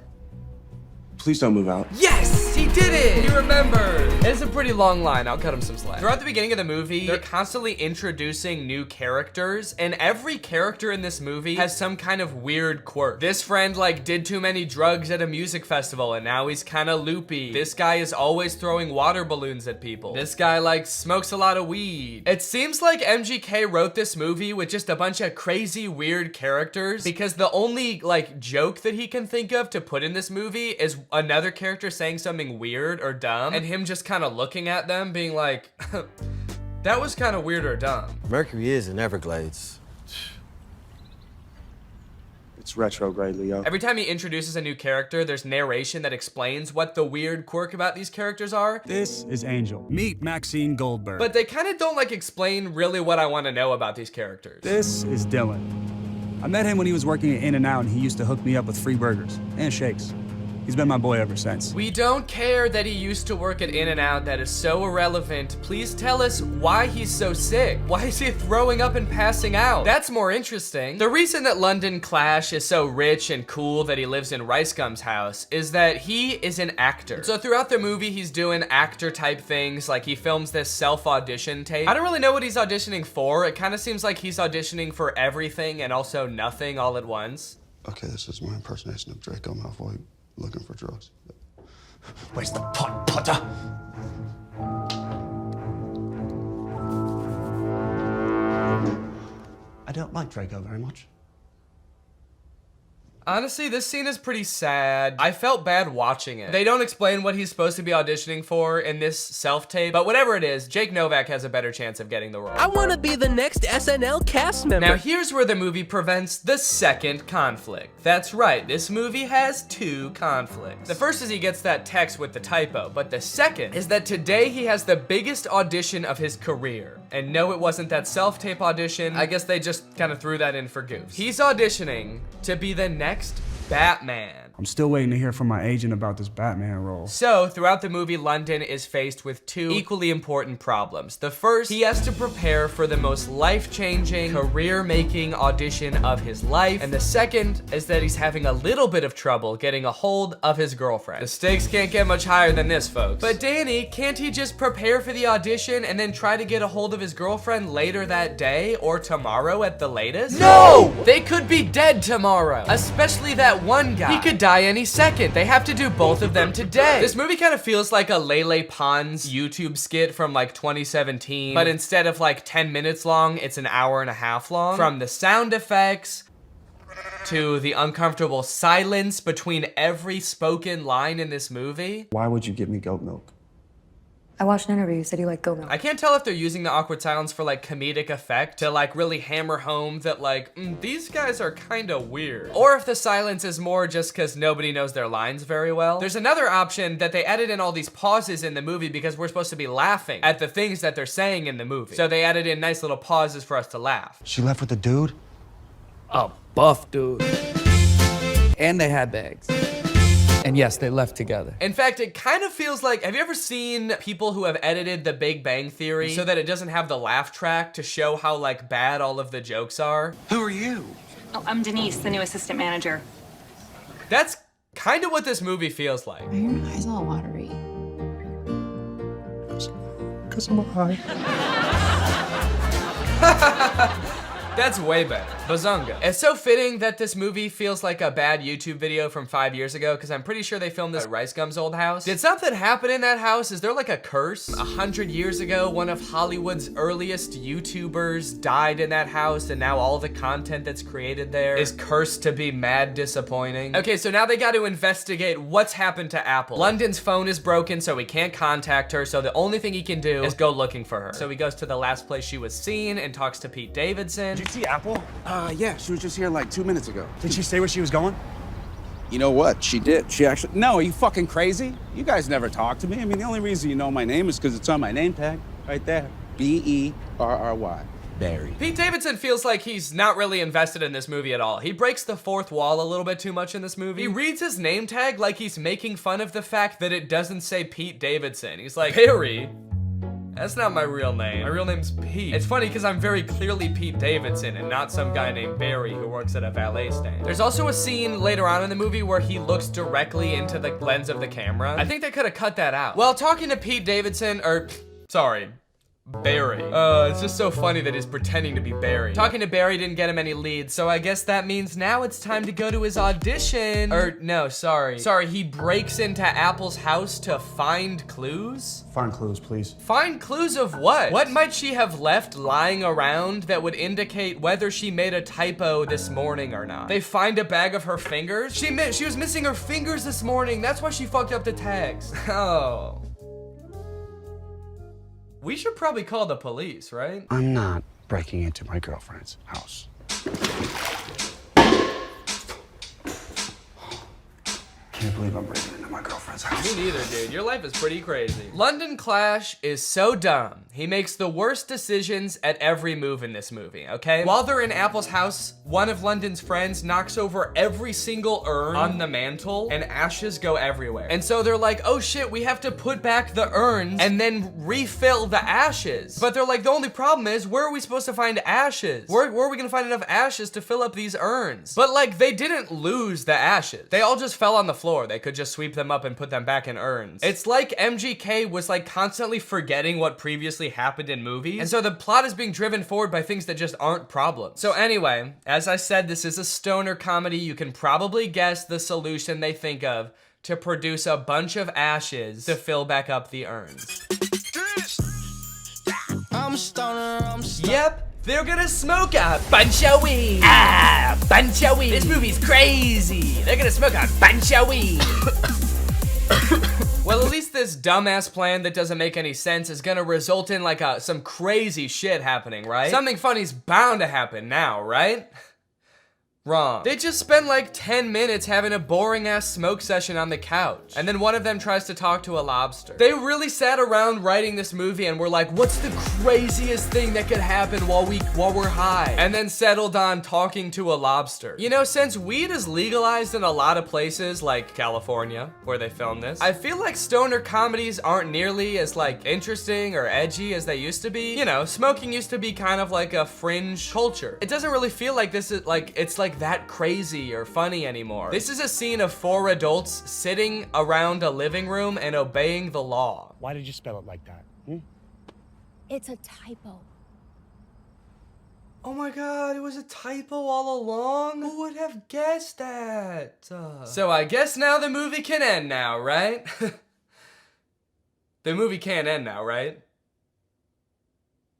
Please don't move out. Yes, he did it. He remembered. It's a pretty long line. I'll cut him some slack. Throughout the beginning of the movie, they're constantly introducing new characters, and every character in this movie has some kind of weird quirk. This friend like did too many drugs at a music festival, and now he's kind of loopy. This guy is always throwing water balloons at people. This guy like smokes a lot of weed. It seems like MGK wrote this movie with just a bunch of crazy weird characters, because the only like joke that he can think of to put in this movie is another character saying something weird or dumb, and him just kind of looking at them being like, that was kind of weird or dumb. Mercury is in Everglades. It's retrograde, Leo. Every time he introduces a new character, there's narration that explains what the weird quirk about these characters are. This is Angel. Meet Maxine Goldberg. But they kind of don't like explain really what I want to know about these characters. This is Dylan. I met him when he was working at In-N-Out, and he used to hook me up with free burgers and shakes. He's been my boy ever since. We don't care that he used to work at In-N-Out. That is so irrelevant. Please tell us why he's so sick. Why is he throwing up and passing out? That's more interesting. The reason that London Clash is so rich and cool that he lives in Rice Gum's house is that he is an actor. So throughout the movie, he's doing actor type things, like he films this self-audition tape. I don't really know what he's auditioning for. It kind of seems like he's auditioning for everything and also nothing all at once. Okay, this is my impersonation of Draco Malfoy looking for drugs. Where's the pot, Potter? I don't like Draco very much. Honestly, this scene is pretty sad. I felt bad watching it. They don't explain what he's supposed to be auditioning for in this self-tape, but whatever it is, Jake Novak has a better chance of getting the role. I want to be the next SNL cast member. Now here's where the movie prevents the second conflict. That's right, this movie has two conflicts. The first is he gets that text with the typo, but the second is that today he has the biggest audition of his career. And no, it wasn't that self-tape audition. I guess they just kind of threw that in for goofs. He's auditioning to be the next Batman. I'm still waiting to hear from my agent about this Batman role. So, throughout the movie, London is faced with two equally important problems. The first, he has to prepare for the most life-changing, career-making audition of his life. And the second is that he's having a little bit of trouble getting a hold of his girlfriend. The stakes can't get much higher than this, folks. But Danny, can't he just prepare for the audition and then try to get a hold of his girlfriend later that day or tomorrow at the latest? No! They could be dead tomorrow, especially that one guy. He could die any second. They have to do both of them today. This movie kind of feels like a Lele Pons YouTube skit from like 2017, but instead of like 10 minutes long, it's an hour and a half long. From the sound effects to the uncomfortable silence between every spoken line in this movie. Why would you give me goat milk? I watched an interview, you said you like goat milk. I can't tell if they're using the awkward silence for like comedic effect to like really hammer home that like, these guys are kind of weird. Or if the silence is more just because nobody knows their lines very well. There's another option that they added in all these pauses in the movie because we're supposed to be laughing at the things that they're saying in the movie. So they added in nice little pauses for us to laugh. She left with a dude? A buff dude. And they had bags. And yes, they left together. In fact, it kind of feels like, have you ever seen people who have edited The Big Bang Theory so that it doesn't have the laugh track to show how like bad all of the jokes are? Who are you? Oh, I'm Denise, the new assistant manager. That's kind of what this movie feels like. Are your eyes all watery? Because I'm high. That's way better. Bazunga. It's so fitting that this movie feels like a bad YouTube video from 5 years ago because I'm pretty sure they filmed this at Rice Gum's old house. Did something happen in that house? Is there like a curse? 100 years ago, one of Hollywood's earliest YouTubers died in that house and now all the content that's created there is cursed to be mad disappointing. Okay, so now they got to investigate what's happened to Apple. London's phone is broken, so he can't contact her, so the only thing he can do is go looking for her. So he goes to the last place she was seen and talks to Pete Davidson. Did you see Apple? Yeah, she was just here like 2 minutes ago. Did she say where she was going? You know what? She did. She actually... No, are you fucking crazy? You guys never talk to me. I mean, the only reason you know my name is because it's on my name tag. Right there. B-E-R-R-Y. Barry. Pete Davidson feels like he's not really invested in this movie at all. He breaks the fourth wall a little bit too much in this movie. He reads his name tag like he's making fun of the fact that it doesn't say Pete Davidson. He's like, Barry? That's not my real name. My real name's Pete. It's funny because I'm very clearly Pete Davidson and not some guy named Barry who works at a valet stand. There's also a scene later on in the movie where he looks directly into the lens of the camera. I think they could have cut that out. Well, talking to Pete Davidson, sorry, Barry. It's just so funny that he's pretending to be Barry. Talking to Barry didn't get him any leads, so I guess that means now it's time to go to his audition. No, sorry. Sorry, he breaks into Apple's house to find clues? Find clues, please. Find clues of what? What might she have left lying around that would indicate whether she made a typo this morning or not? They find a bag of her fingers? She was missing her fingers this morning. That's why she fucked up the tags. Oh. We should probably call the police, right? I'm not breaking into my girlfriend's house. can't believe I'm breaking into my girlfriend's house. Me neither, dude. Your life is pretty crazy. London Clash is so dumb. He makes the worst decisions at every move in this movie, okay? While they're in Apple's house, one of London's friends knocks over every single urn on the mantle and ashes go everywhere. And so they're like, oh shit, we have to put back the urns and then refill the ashes. But they're like, the only problem is, where are we supposed to find ashes? Where are we gonna find enough ashes to fill up these urns? But like, they didn't lose the ashes. They all just fell on the floor. They could just sweep them up and put them back in urns. It's like MGK was like constantly forgetting what previously happened in movies. And so the plot is being driven forward by things that just aren't problems. So anyway, as I said, this is a stoner comedy. You can probably guess the solution they think of to produce a bunch of ashes to fill back up the urns. Yep, they're gonna smoke a bunch of weed. Bunch of weed. This movie's crazy. They're gonna smoke a bunch of weed. Well, at least this dumbass plan that doesn't make any sense is gonna result in like some crazy shit happening, right? Something funny's bound to happen now, right? Wrong. They just spend like 10 minutes having a boring ass smoke session on the couch. And then one of them tries to talk to a lobster. They really sat around writing this movie and were like, what's the craziest thing that could happen while we're high? And then settled on talking to a lobster. You know, since weed is legalized in a lot of places like California, where they filmed this, I feel like stoner comedies aren't nearly as like interesting or edgy as they used to be. You know, smoking used to be kind of like a fringe culture. It doesn't really feel like this is like, it's like that crazy or funny anymore. This is a scene of 4 adults sitting around a living room and obeying the law. Why did you spell it like that? It's a typo. Oh my god, it was a typo all along? Who would have guessed that? So I guess now the movie can end now, right? The movie can't end now, right?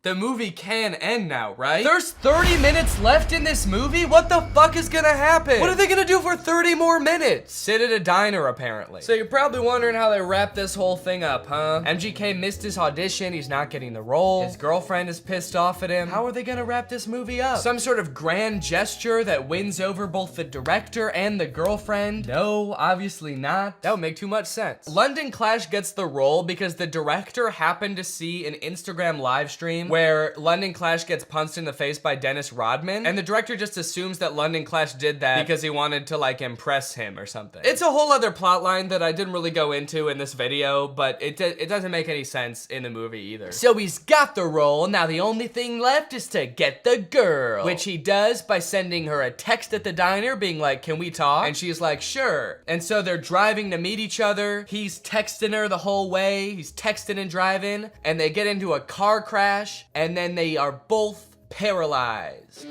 The movie can end now, right? There's 30 minutes left in this movie? What the fuck is gonna happen? What are they gonna do for 30 more minutes? Sit at a diner, apparently. So you're probably wondering how they wrap this whole thing up, huh? MGK missed his audition, he's not getting the role. His girlfriend is pissed off at him. How are they gonna wrap this movie up? Some sort of grand gesture that wins over both the director and the girlfriend? No, obviously not. That would make too much sense. London Clash gets the role because the director happened to see an Instagram live stream where London Clash gets punched in the face by Dennis Rodman, and the director just assumes that London Clash did that because he wanted to like impress him or something. It's a whole other plot line that I didn't really go into in this video, but it doesn't make any sense in the movie either. So he's got the role, now the only thing left is to get the girl, which he does by sending her a text at the diner being like, can we talk? And she's like, sure. And so they're driving to meet each other. He's texting her the whole way. He's texting and driving, and they get into a car crash, and then they are both paralyzed.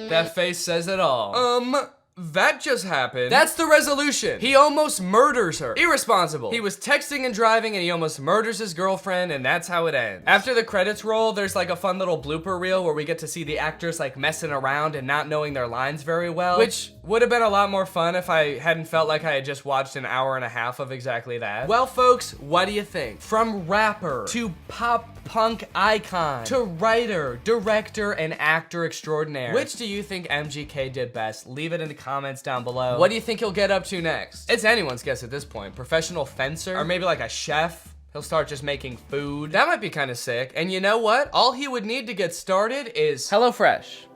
That face says it all. That just happened. That's the resolution. He almost murders her. Irresponsible. He was texting and driving and he almost murders his girlfriend, and that's how it ends. After the credits roll, there's like a fun little blooper reel where we get to see the actors like messing around and not knowing their lines very well, which would have been a lot more fun if I hadn't felt like I had just watched an hour and a half of exactly that. Well, folks, what do you think? From rapper to pop punk icon to writer, director, and actor extraordinaire, which do you think MGK did best? Leave it in the comments down below. What do you think he'll get up to next? It's anyone's guess at this point. Professional fencer? Or maybe like a chef? He'll start just making food. That might be kind of sick. And you know what? All he would need to get started is HelloFresh,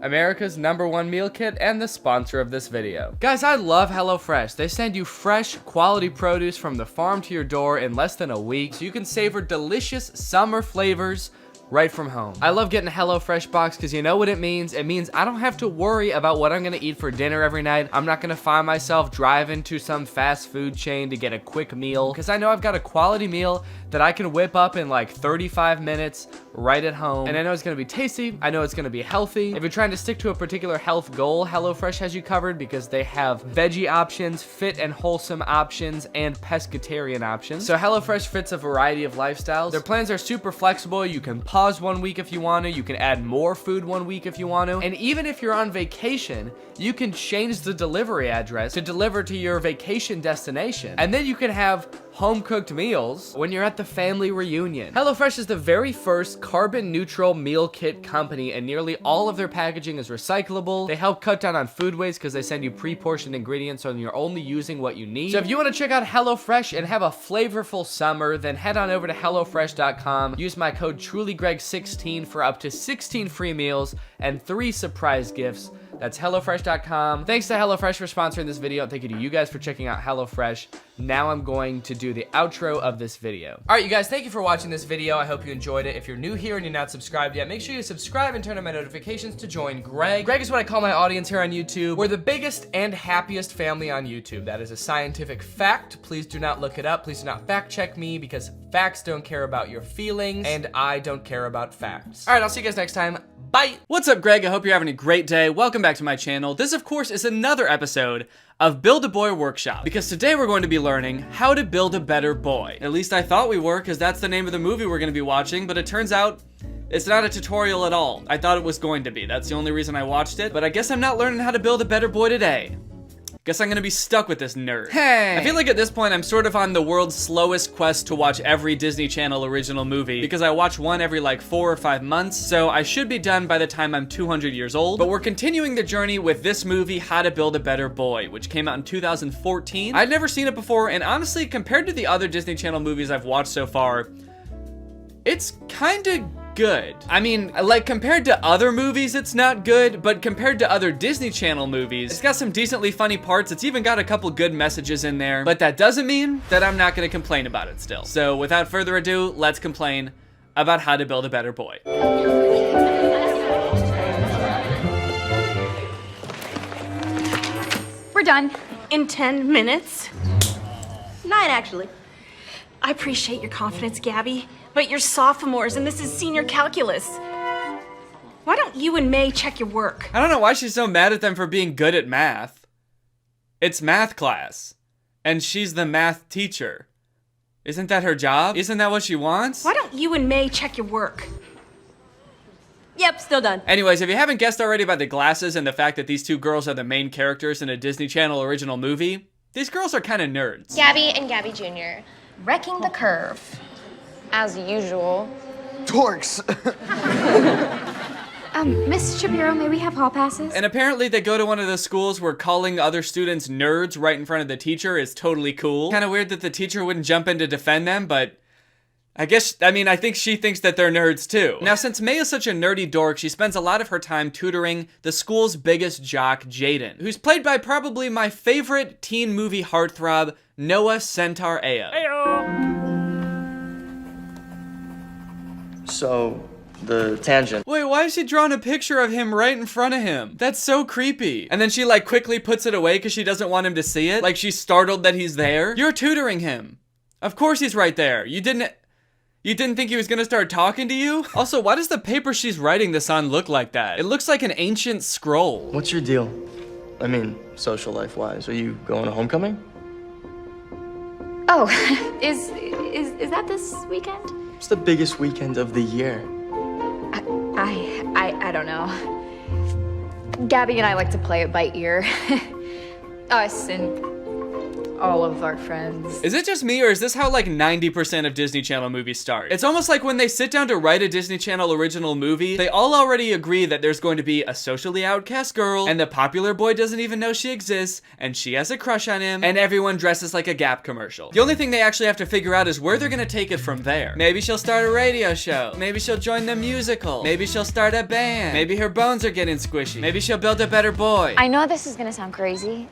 America's #1 meal kit and the sponsor of this video. Guys, I love HelloFresh. They send you fresh, quality produce from the farm to your door in less than a week, so you can savor delicious summer flavors right from home. I love getting a HelloFresh box because you know what it means? It means I don't have to worry about what I'm gonna eat for dinner every night. I'm not gonna find myself driving to some fast food chain to get a quick meal, because I know I've got a quality meal that I can whip up in like 35 minutes right at home. And I know it's gonna be tasty, I know it's gonna be healthy. If you're trying to stick to a particular health goal, HelloFresh has you covered because they have veggie options, fit and wholesome options, and pescatarian options. So HelloFresh fits a variety of lifestyles. Their plans are super flexible. You can pause 1 week if you want to, you can add more food 1 week if you want to, and even if you're on vacation, you can change the delivery address to deliver to your vacation destination, and then you can have home-cooked meals when you're at the family reunion. HelloFresh is the very first carbon-neutral meal kit company, and nearly all of their packaging is recyclable. They help cut down on food waste because they send you pre-portioned ingredients so you're only using what you need. So if you want to check out HelloFresh and have a flavorful summer, then head on over to HelloFresh.com. Use my code TrulyGreg16 for up to 16 free meals and 3 surprise gifts. That's HelloFresh.com. Thanks to HelloFresh for sponsoring this video, and thank you to you guys for checking out HelloFresh. Now I'm going to do the outro of this video. All right, you guys, thank you for watching this video. I hope you enjoyed it. If you're new here and you're not subscribed yet, make sure you subscribe and turn on my notifications to join Greg. Greg is what I call my audience here on YouTube. We're the biggest and happiest family on YouTube. That is a scientific fact. Please do not look it up. Please do not fact check me, because facts don't care about your feelings, and I don't care about facts. All right, I'll see you guys next time. Bye. What's up, Greg? I hope you're having a great day. Welcome back to my channel. This, of course, is another episode of Build a Boy Workshop, because today we're going to be learning how to build a better boy. At least I thought we were, because that's the name of the movie we're going to be watching, but it turns out it's not a tutorial at all. I thought it was going to be. That's the only reason I watched it, but I guess I'm not learning how to build a better boy today. Guess I'm gonna be stuck with this nerd. Hey! I feel like at this point I'm sort of on the world's slowest quest to watch every Disney Channel original movie, because I watch one every like 4 or 5 months, so I should be done by the time I'm 200 years old. But we're continuing the journey with this movie, How to Build a Better Boy, which came out in 2014. I'd never seen it before, and honestly, compared to the other Disney Channel movies I've watched so far, it's kinda good. I mean, like, compared to other movies, it's not good, but compared to other Disney Channel movies, it's got some decently funny parts. It's even got a couple good messages in there, but that doesn't mean that I'm not gonna complain about it still. So without further ado, let's complain about How to Build a Better Boy. We're done. In 10 minutes? 9, actually. I appreciate your confidence, Gabby, but you're sophomores and this is senior calculus. Why don't you and May check your work? I don't know why she's so mad at them for being good at math. It's math class, and she's the math teacher. Isn't that her job? Isn't that what she wants? Why don't you and May check your work? Yep, still done. Anyways, if you haven't guessed already by the glasses and the fact that these two girls are the main characters in a Disney Channel original movie, these girls are kind of nerds. Gabby and Gabby Jr. Wrecking the curve. As usual. Dorks! Miss Shapiro, may we have hall passes? And apparently they go to one of the schools where calling other students nerds right in front of the teacher is totally cool. Kind of weird that the teacher wouldn't jump in to defend them, but I think she thinks that they're nerds too. Now, since May is such a nerdy dork, she spends a lot of her time tutoring the school's biggest jock, Jaden, who's played by probably my favorite teen movie heartthrob, Noah Centaur Ayo. So, the tangent. Wait, why is she drawing a picture of him right in front of him? That's so creepy. And then she like quickly puts it away because she doesn't want him to see it. Like she's startled that he's there. You're tutoring him. Of course he's right there. You didn't think he was gonna start talking to you? Also, why does the paper she's writing this on look like that? It looks like an ancient scroll. What's your deal? I mean, social life-wise. Are you going to homecoming? Oh, is that this weekend? It's the biggest weekend of the year. I don't know. Gabby and I like to play it by ear. Us and all of our friends. Is it just me, or is this how like 90% of Disney Channel movies start? It's almost like when they sit down to write a Disney Channel original movie, they all already agree that there's going to be a socially outcast girl, and the popular boy doesn't even know she exists, and she has a crush on him, and everyone dresses like a Gap commercial. The only thing they actually have to figure out is where they're gonna take it from there. Maybe she'll start a radio show. Maybe she'll join the musical. Maybe she'll start a band. Maybe her bones are getting squishy. Maybe she'll build a better boy. I know this is gonna sound crazy.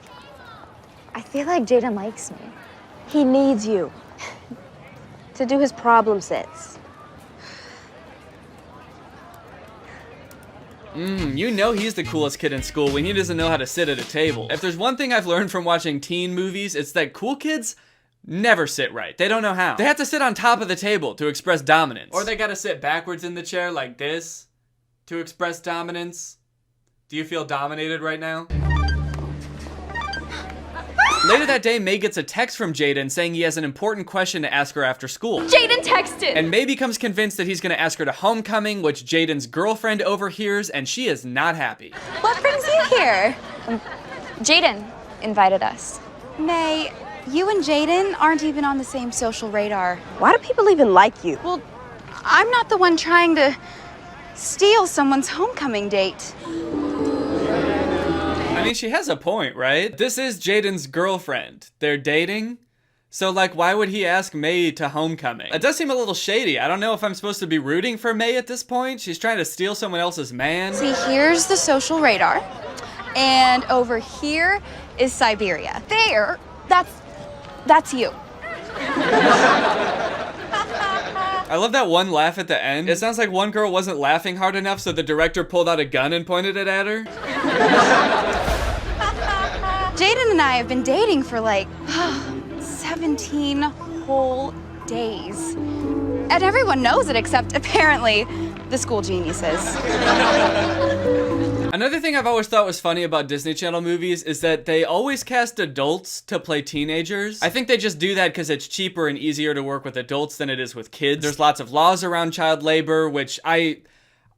I feel like Jaden likes me. He needs you to do his problem sets. You know he's the coolest kid in school when he doesn't know how to sit at a table. If there's one thing I've learned from watching teen movies, it's that cool kids never sit right. They don't know how. They have to sit on top of the table to express dominance. Or they gotta sit backwards in the chair like this to express dominance. Do you feel dominated right now? Later that day, May gets a text from Jaden saying he has an important question to ask her after school. Jaden texted! And May becomes convinced that he's gonna ask her to homecoming, which Jaden's girlfriend overhears, and she is not happy. What brings you here? Jaden invited us. May, You and Jaden aren't even on the same social radar. Why do people even like you? Well, I'm not the one trying to steal someone's homecoming date. I mean, she has a point, right? This is Jaden's girlfriend. They're dating. So, like, why would he ask May to homecoming? It does seem a little shady. I don't know if I'm supposed to be rooting for May at this point. She's trying to steal someone else's man. See, here's the social radar. And over here is Siberia. There, that's you. I love that one laugh at the end. It sounds like one girl wasn't laughing hard enough, so the director pulled out a gun and pointed it at her. Jaden and I have been dating for like 17 whole days. And everyone knows it except apparently the school geniuses. Another thing I've always thought was funny about Disney Channel movies is that they always cast adults to play teenagers. I think they just do that because it's cheaper and easier to work with adults than it is with kids. There's lots of laws around child labor, which I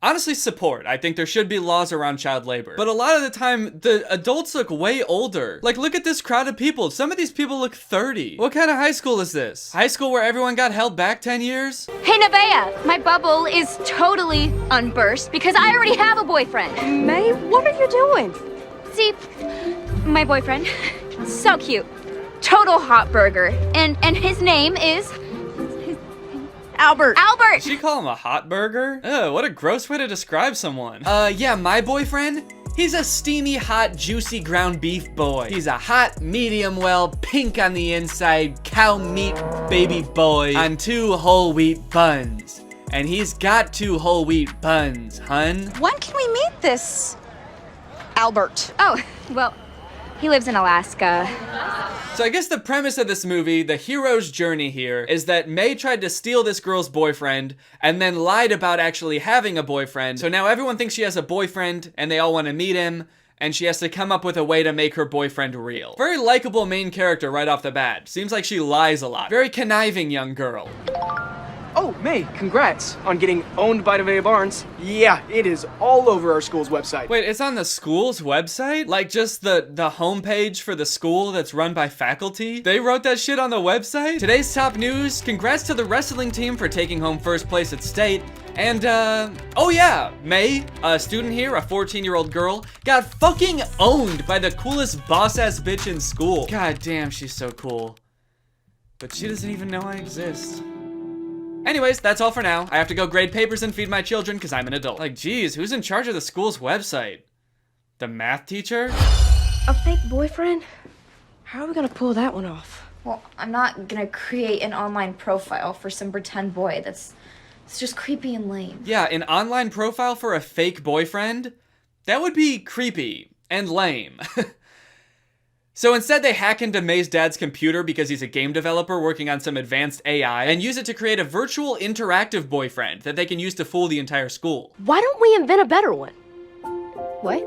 honestly support. I think there should be laws around child labor. But a lot of the time, the adults look way older. Like, look at this crowd of people. Some of these people look 30. What kind of high school is this? High school where everyone got held back 10 years? Hey, Nevaeh, my bubble is totally unburst because I already have a boyfriend. May, what are you doing? See, my boyfriend, so cute, total hot burger, and his name is Albert. Albert. Did she call him a hot burger? Ugh, what a gross way to describe someone. Yeah, my boyfriend, he's a steamy, hot, juicy ground beef boy. He's a hot, medium well, pink on the inside, cow meat baby boy on 2 whole wheat buns. And he's got 2 whole wheat buns, hun. When can we meet this Albert? Oh, well, he lives in Alaska. So I guess the premise of this movie, the hero's journey here, is that May tried to steal this girl's boyfriend and then lied about actually having a boyfriend. So now everyone thinks she has a boyfriend and they all want to meet him, and she has to come up with a way to make her boyfriend real. Very likable main character right off the bat. Seems like she lies a lot. Very conniving young girl. Oh, May, congrats on getting owned by Nevaeh Barnes. Yeah, it is all over our school's website. Wait, it's on the school's website? Like just the homepage for the school that's run by faculty? They wrote that shit on the website? Today's top news, congrats to the wrestling team for taking home first place at state. And, oh yeah, May, a student here, a 14-year-old girl, got fucking owned by the coolest boss-ass bitch in school. God damn, she's so cool. But she doesn't even know I exist. Anyways, that's all for now. I have to go grade papers and feed my children because I'm an adult. Like, geez, who's in charge of the school's website? The math teacher? A fake boyfriend? How are we gonna pull that one off? Well, I'm not gonna create an online profile for some pretend boy. It's just creepy and lame. Yeah, an online profile for a fake boyfriend? That would be creepy and lame. So instead they hack into May's dad's computer because he's a game developer working on some advanced AI and use it to create a virtual interactive boyfriend that they can use to fool the entire school. Why don't we invent a better one? What?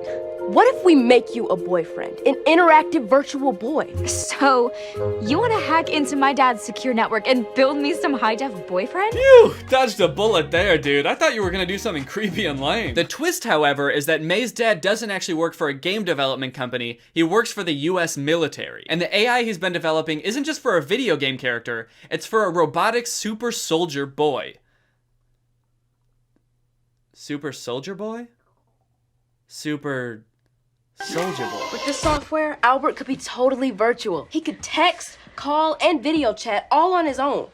What if we make you a boyfriend? An interactive virtual boy? So, you want to hack into my dad's secure network and build me some high-def boyfriend? Phew! Dodged a bullet there, dude. I thought you were gonna do something creepy and lame. The twist, however, is that May's dad doesn't actually work for a game development company. He works for the US military. And the AI he's been developing isn't just for a video game character, it's for a robotic super soldier boy. Super soldier boy? Super soldier boy. With this software, Albert could be totally virtual. He could text, call, and video chat all on his own.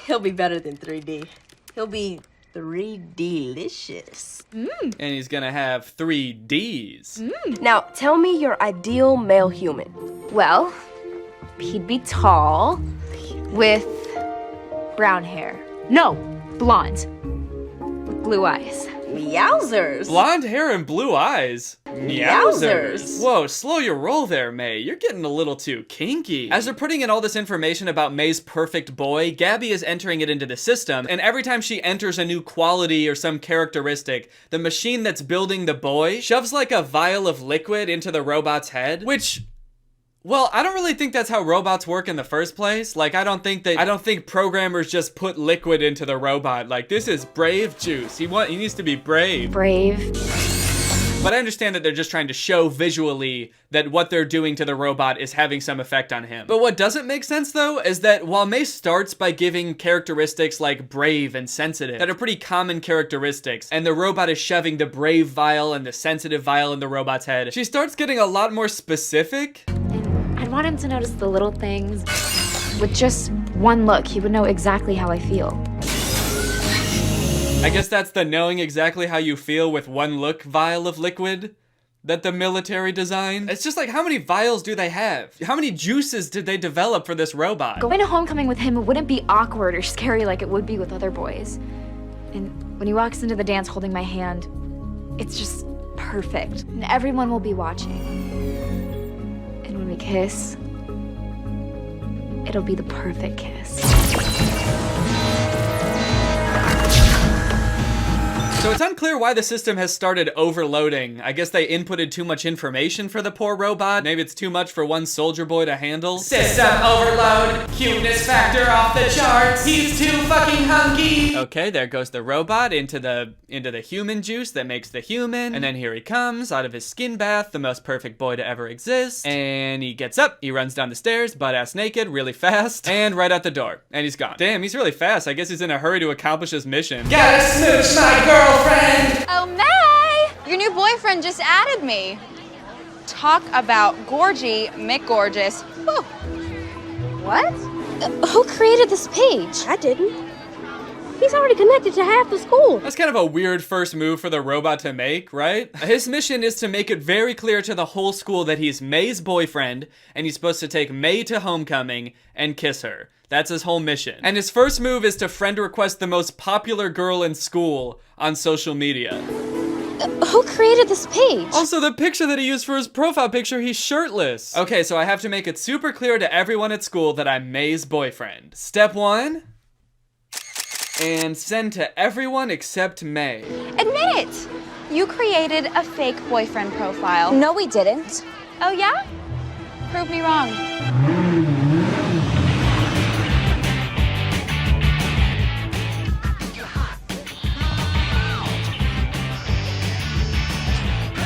He'll be better than 3D. He'll be 3D-licious. And he's gonna have 3 Ds. Now, tell me your ideal male human. Well, he'd be tall, with brown hair. No, blonde, with blue eyes. Meowsers. Blonde hair and blue eyes. Meowsers. Whoa, slow your roll there, May. You're getting a little too kinky. As they're putting in all this information about May's perfect boy, Gabby is entering it into the system, and every time she enters a new quality or some characteristic, the machine that's building the boy shoves like a vial of liquid into the robot's head, which... well, I don't really think that's how robots work in the first place. Like, I don't think programmers just put liquid into the robot. Like, this is brave juice. He needs to be brave. Brave. But I understand that they're just trying to show visually that what they're doing to the robot is having some effect on him. But what doesn't make sense though is that while May starts by giving characteristics like brave and sensitive that are pretty common characteristics, and the robot is shoving the brave vial and the sensitive vial in the robot's head, she starts getting a lot more specific. I'd want him to notice the little things. With just one look, he would know exactly how I feel. I guess that's the knowing exactly how you feel with one look vial of liquid that the military designed. It's just like, how many vials do they have? How many juices did they develop for this robot? Going to homecoming with him wouldn't be awkward or scary like it would be with other boys. And when he walks into the dance holding my hand, it's just perfect. And everyone will be watching. And when we kiss, it'll be the perfect kiss. So it's unclear why the system has started overloading. I guess they inputted too much information for the poor robot. Maybe it's too much for one soldier boy to handle. System overload, cuteness factor off the charts. He's too fucking hunky. Okay, there goes the robot into the human juice that makes the human. And then here he comes out of his skin bath, the most perfect boy to ever exist. And he gets up, he runs down the stairs, butt-ass naked, really fast, and right out the door. And he's gone. Damn, he's really fast. I guess he's in a hurry to accomplish his mission. Gotta smooch my girlfriend. Oh, May! Your new boyfriend just added me. Talk about gorgy McGorgeous. Whew. What? Who created this page? I didn't. He's already connected to half the school. That's kind of a weird first move for the robot to make, right? His mission is to make it very clear to the whole school that he's May's boyfriend, and he's supposed to take May to homecoming and kiss her. That's his whole mission. And his first move is to friend request the most popular girl in school on social media. Who created this page? Also, the picture that he used for his profile picture, he's shirtless. Okay, so I have to make it super clear to everyone at school that I'm May's boyfriend. Step 1. And send to everyone except May. Admit it! You created a fake boyfriend profile. No, we didn't. Oh, yeah? Prove me wrong.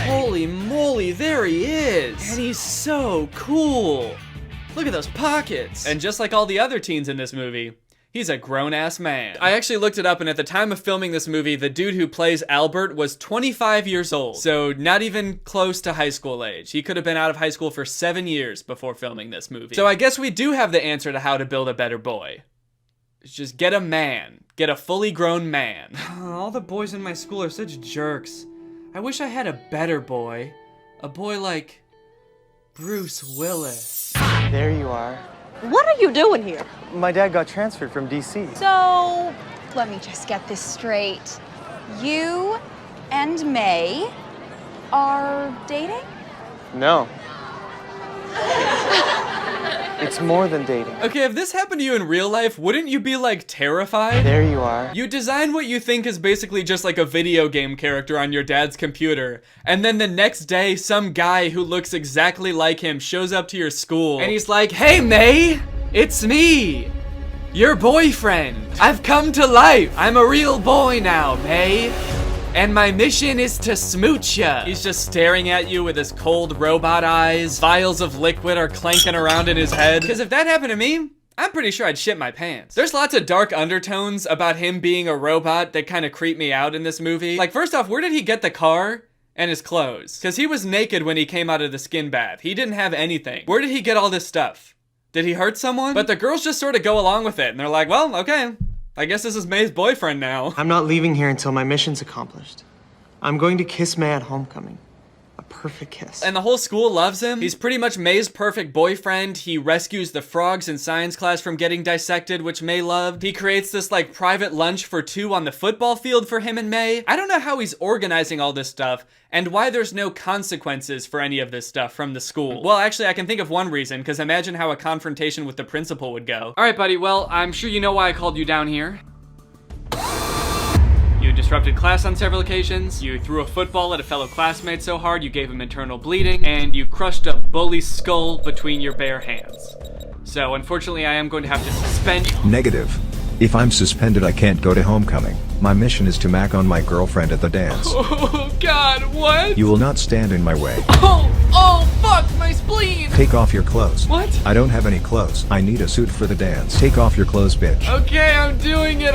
Holy moly, there he is! And he's so cool! Look at those pockets! And just like all the other teens in this movie, he's a grown-ass man. I actually looked it up, and at the time of filming this movie, the dude who plays Albert was 25 years old. So not even close to high school age. He could have been out of high school for 7 years before filming this movie. So I guess we do have the answer to how to build a better boy. It's just get a man. Get a fully grown man. All the boys in my school are such jerks. I wish I had a better boy. A boy like Bruce Willis. There you are. What are you doing here? My dad got transferred from DC. So, let me just get this straight. You and May are dating? No. It's more than dating. Okay, if this happened to you in real life, wouldn't you be like terrified? There you are. You design what you think is basically just like a video game character on your dad's computer, and then the next day some guy who looks exactly like him shows up to your school and he's like, "Hey May, it's me, your boyfriend. I've come to life. I'm a real boy now, May. And my mission is to smooch ya." He's just staring at you with his cold robot eyes. Vials of liquid are clanking around in his head. Because if that happened to me, I'm pretty sure I'd shit my pants. There's lots of dark undertones about him being a robot that kind of creep me out in this movie. Like, first off, where did he get the car and his clothes? Because he was naked when he came out of the skin bath. He didn't have anything. Where did he get all this stuff? Did he hurt someone? But the girls just sort of go along with it, and they're like, well, okay. I guess this is May's boyfriend now. I'm not leaving here until my mission's accomplished. I'm going to kiss May at homecoming. A perfect kiss. And the whole school loves him. He's pretty much May's perfect boyfriend. He rescues the frogs in science class from getting dissected, which May loved. He creates this like private lunch for 2 on the football field for him and May. I don't know how he's organizing all this stuff and why there's no consequences for any of this stuff from the school. Well, actually, I can think of one reason, because imagine how a confrontation with the principal would go. All right, buddy, well, I'm sure you know why I called you down here. You disrupted class on several occasions, you threw a football at a fellow classmate so hard you gave him internal bleeding, and you crushed a bully's skull between your bare hands. So, unfortunately, I am going to have to suspend you. Negative. If I'm suspended, I can't go to homecoming. My mission is to mac on my girlfriend at the dance. Oh God, what? You will not stand in my way. Oh, fuck, my spleen! Take off your clothes. What? I don't have any clothes. I need a suit for the dance. Take off your clothes, bitch. Okay, I'm doing it,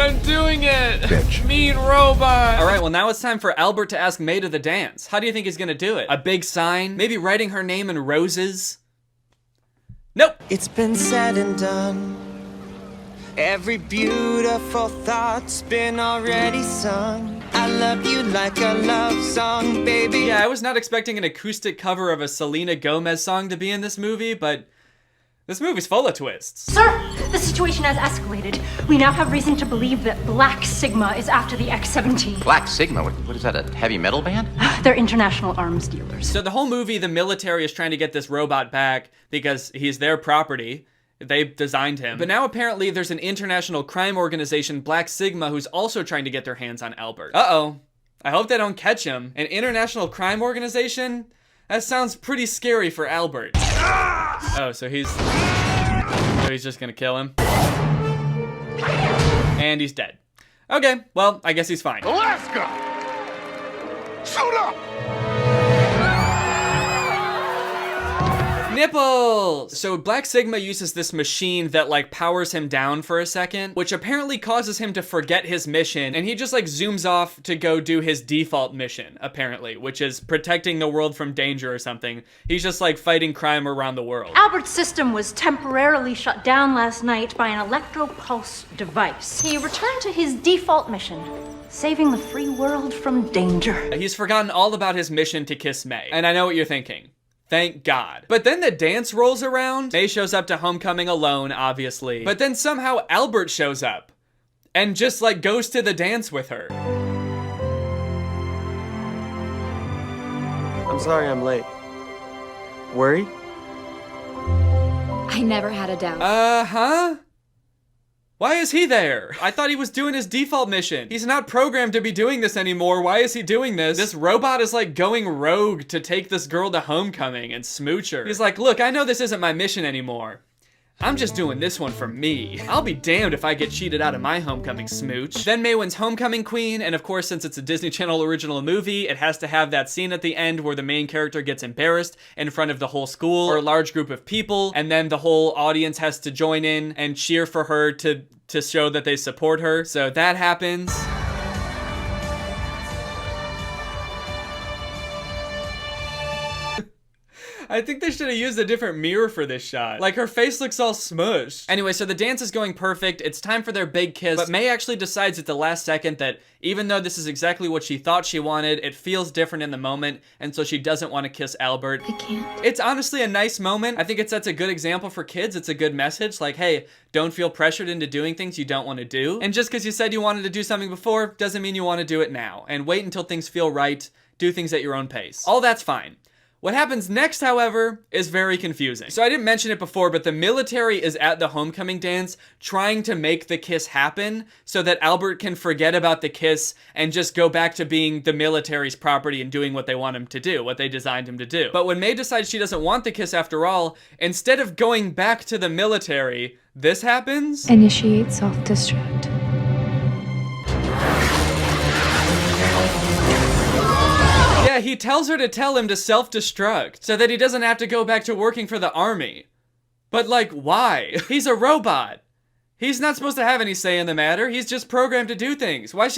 Bitch. Mean robot. All right, well now it's time for Albert to ask May to the dance. How do you think he's gonna do it? A big sign? Maybe writing her name in roses? Nope. It's been said and done. Every beautiful thought's been already sung. I love you like a love song, baby. Yeah, I was not expecting an acoustic cover of a Selena Gomez song to be in this movie, but this movie's full of twists. Sir, the situation has escalated. We now have reason to believe that Black Sigma is after the X-17. Black Sigma? What is that, a heavy metal band? They're international arms dealers. So the whole movie, the military is trying to get this robot back because he's their property. They designed him. But now apparently there's an international crime organization, Black Sigma, who's also trying to get their hands on Albert. Uh-oh. I hope they don't catch him. An international crime organization? That sounds pretty scary for Albert. Oh, so he's just gonna kill him. And he's dead. Okay, well, I guess he's fine. Alaska! Shoot up! Nipples! So Black Sigma uses this machine that like powers him down for a second, which apparently causes him to forget his mission, and he just like zooms off to go do his default mission, apparently, which is protecting the world from danger or something. He's just like fighting crime around the world. Albert's system was temporarily shut down last night by an electro-pulse device. He returned to his default mission, saving the free world from danger. He's forgotten all about his mission to kiss May, and I know what you're thinking. Thank God. But then the dance rolls around. May shows up to homecoming alone, obviously. But then somehow Albert shows up and just like goes to the dance with her. I'm sorry I'm late. Worried? I never had a doubt. Huh? Why is he there? I thought he was doing his default mission. He's not programmed to be doing this anymore. Why is he doing this? This robot is like going rogue to take this girl to homecoming and smooch her. He's like, look, I know this isn't my mission anymore. I'm just doing this one for me. I'll be damned if I get cheated out of my homecoming smooch. Then May wins homecoming queen, and of course, since it's a Disney Channel original movie, it has to have that scene at the end where the main character gets embarrassed in front of the whole school or a large group of people, and then the whole audience has to join in and cheer for her to show that they support her. So that happens. I think they should have used a different mirror for this shot. Like, her face looks all smushed. Anyway, so the dance is going perfect. It's time for their big kiss. But May actually decides at the last second that even though this is exactly what she thought she wanted, it feels different in the moment, and so she doesn't want to kiss Albert. I can't. It's honestly a nice moment. I think it sets a good example for kids. It's a good message. Like, hey, don't feel pressured into doing things you don't want to do. And just because you said you wanted to do something before doesn't mean you want to do it now. And wait until things feel right. Do things at your own pace. All that's fine. What happens next, however, is very confusing. So I didn't mention it before, but the military is at the homecoming dance trying to make the kiss happen so that Albert can forget about the kiss and just go back to being the military's property and doing what they want him to do, what they designed him to do. But when May decides she doesn't want the kiss after all, instead of going back to the military, this happens. Initiate self-destruct. Yeah, he tells her to tell him to self-destruct so that he doesn't have to go back to working for the army. But like, why? He's a robot. He's not supposed to have any say in the matter. He's just programmed to do things. Why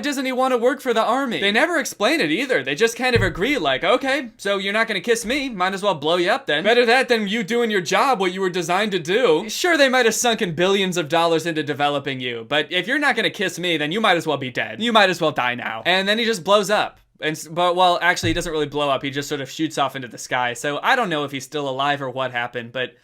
doesn't he want to work for the army? They never explain it either. They just kind of agree like, okay, so you're not gonna kiss me. Might as well blow you up then. Better that than you doing your job, what you were designed to do. Sure, they might have sunken billions of dollars into developing you, but if you're not gonna kiss me, then you might as well be dead. You might as well die now. And then he just blows up. But well, actually, he doesn't really blow up. He just sort of shoots off into the sky. So I don't know if he's still alive or what happened, but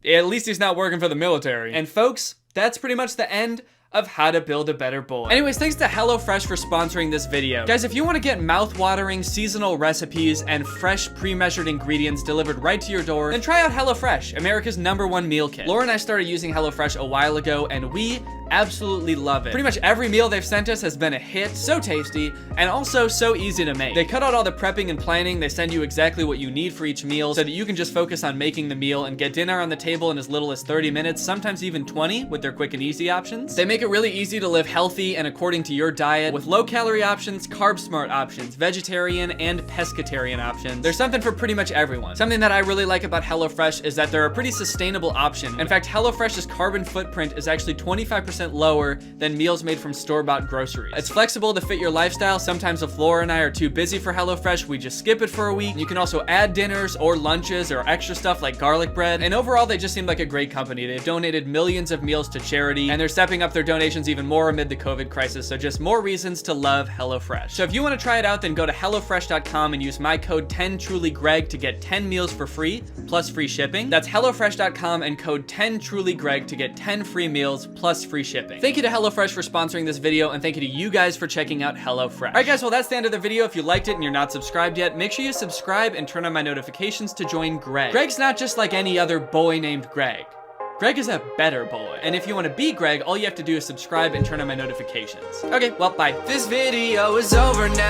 at least he's not working for the military. And folks, that's pretty much the end of How to Build a Better Boy. Anyways, thanks to HelloFresh for sponsoring this video. Guys, if you want to get mouth-watering seasonal recipes and fresh pre-measured ingredients delivered right to your door, then try out HelloFresh, America's #1 meal kit. Laura and I started using HelloFresh a while ago, and we absolutely love it. Pretty much every meal they've sent us has been a hit, so tasty, and also so easy to make. They cut out all the prepping and planning, they send you exactly what you need for each meal so that you can just focus on making the meal and get dinner on the table in as little as 30 minutes, sometimes even 20 with their quick and easy options. They make it really easy to live healthy and according to your diet with low calorie options, carb smart options, vegetarian and pescatarian options. There's something for pretty much everyone. Something that I really like about HelloFresh is that they're a pretty sustainable option. In fact, HelloFresh's carbon footprint is actually 25% lower than meals made from store-bought groceries. It's flexible to fit your lifestyle. Sometimes if Laura and I are too busy for HelloFresh, we just skip it for a week. You can also add dinners or lunches or extra stuff like garlic bread. And overall, they just seem like a great company. They've donated millions of meals to charity, and they're stepping up their donations even more amid the COVID crisis. So just more reasons to love HelloFresh. So if you want to try it out, then go to HelloFresh.com and use my code 10TrulyGreg to get 10 meals for free, plus free shipping. That's HelloFresh.com and code 10TrulyGreg to get 10 free meals plus free shipping. Thank you to HelloFresh for sponsoring this video, and thank you to you guys for checking out HelloFresh. All right, guys, well, that's the end of the video. If you liked it and you're not subscribed yet, make sure you subscribe and turn on my notifications to join Greg. Greg's not just like any other boy named Greg. Greg is a better boy. And if you want to be Greg, all you have to do is subscribe and turn on my notifications. Okay, well, bye. This video is over now.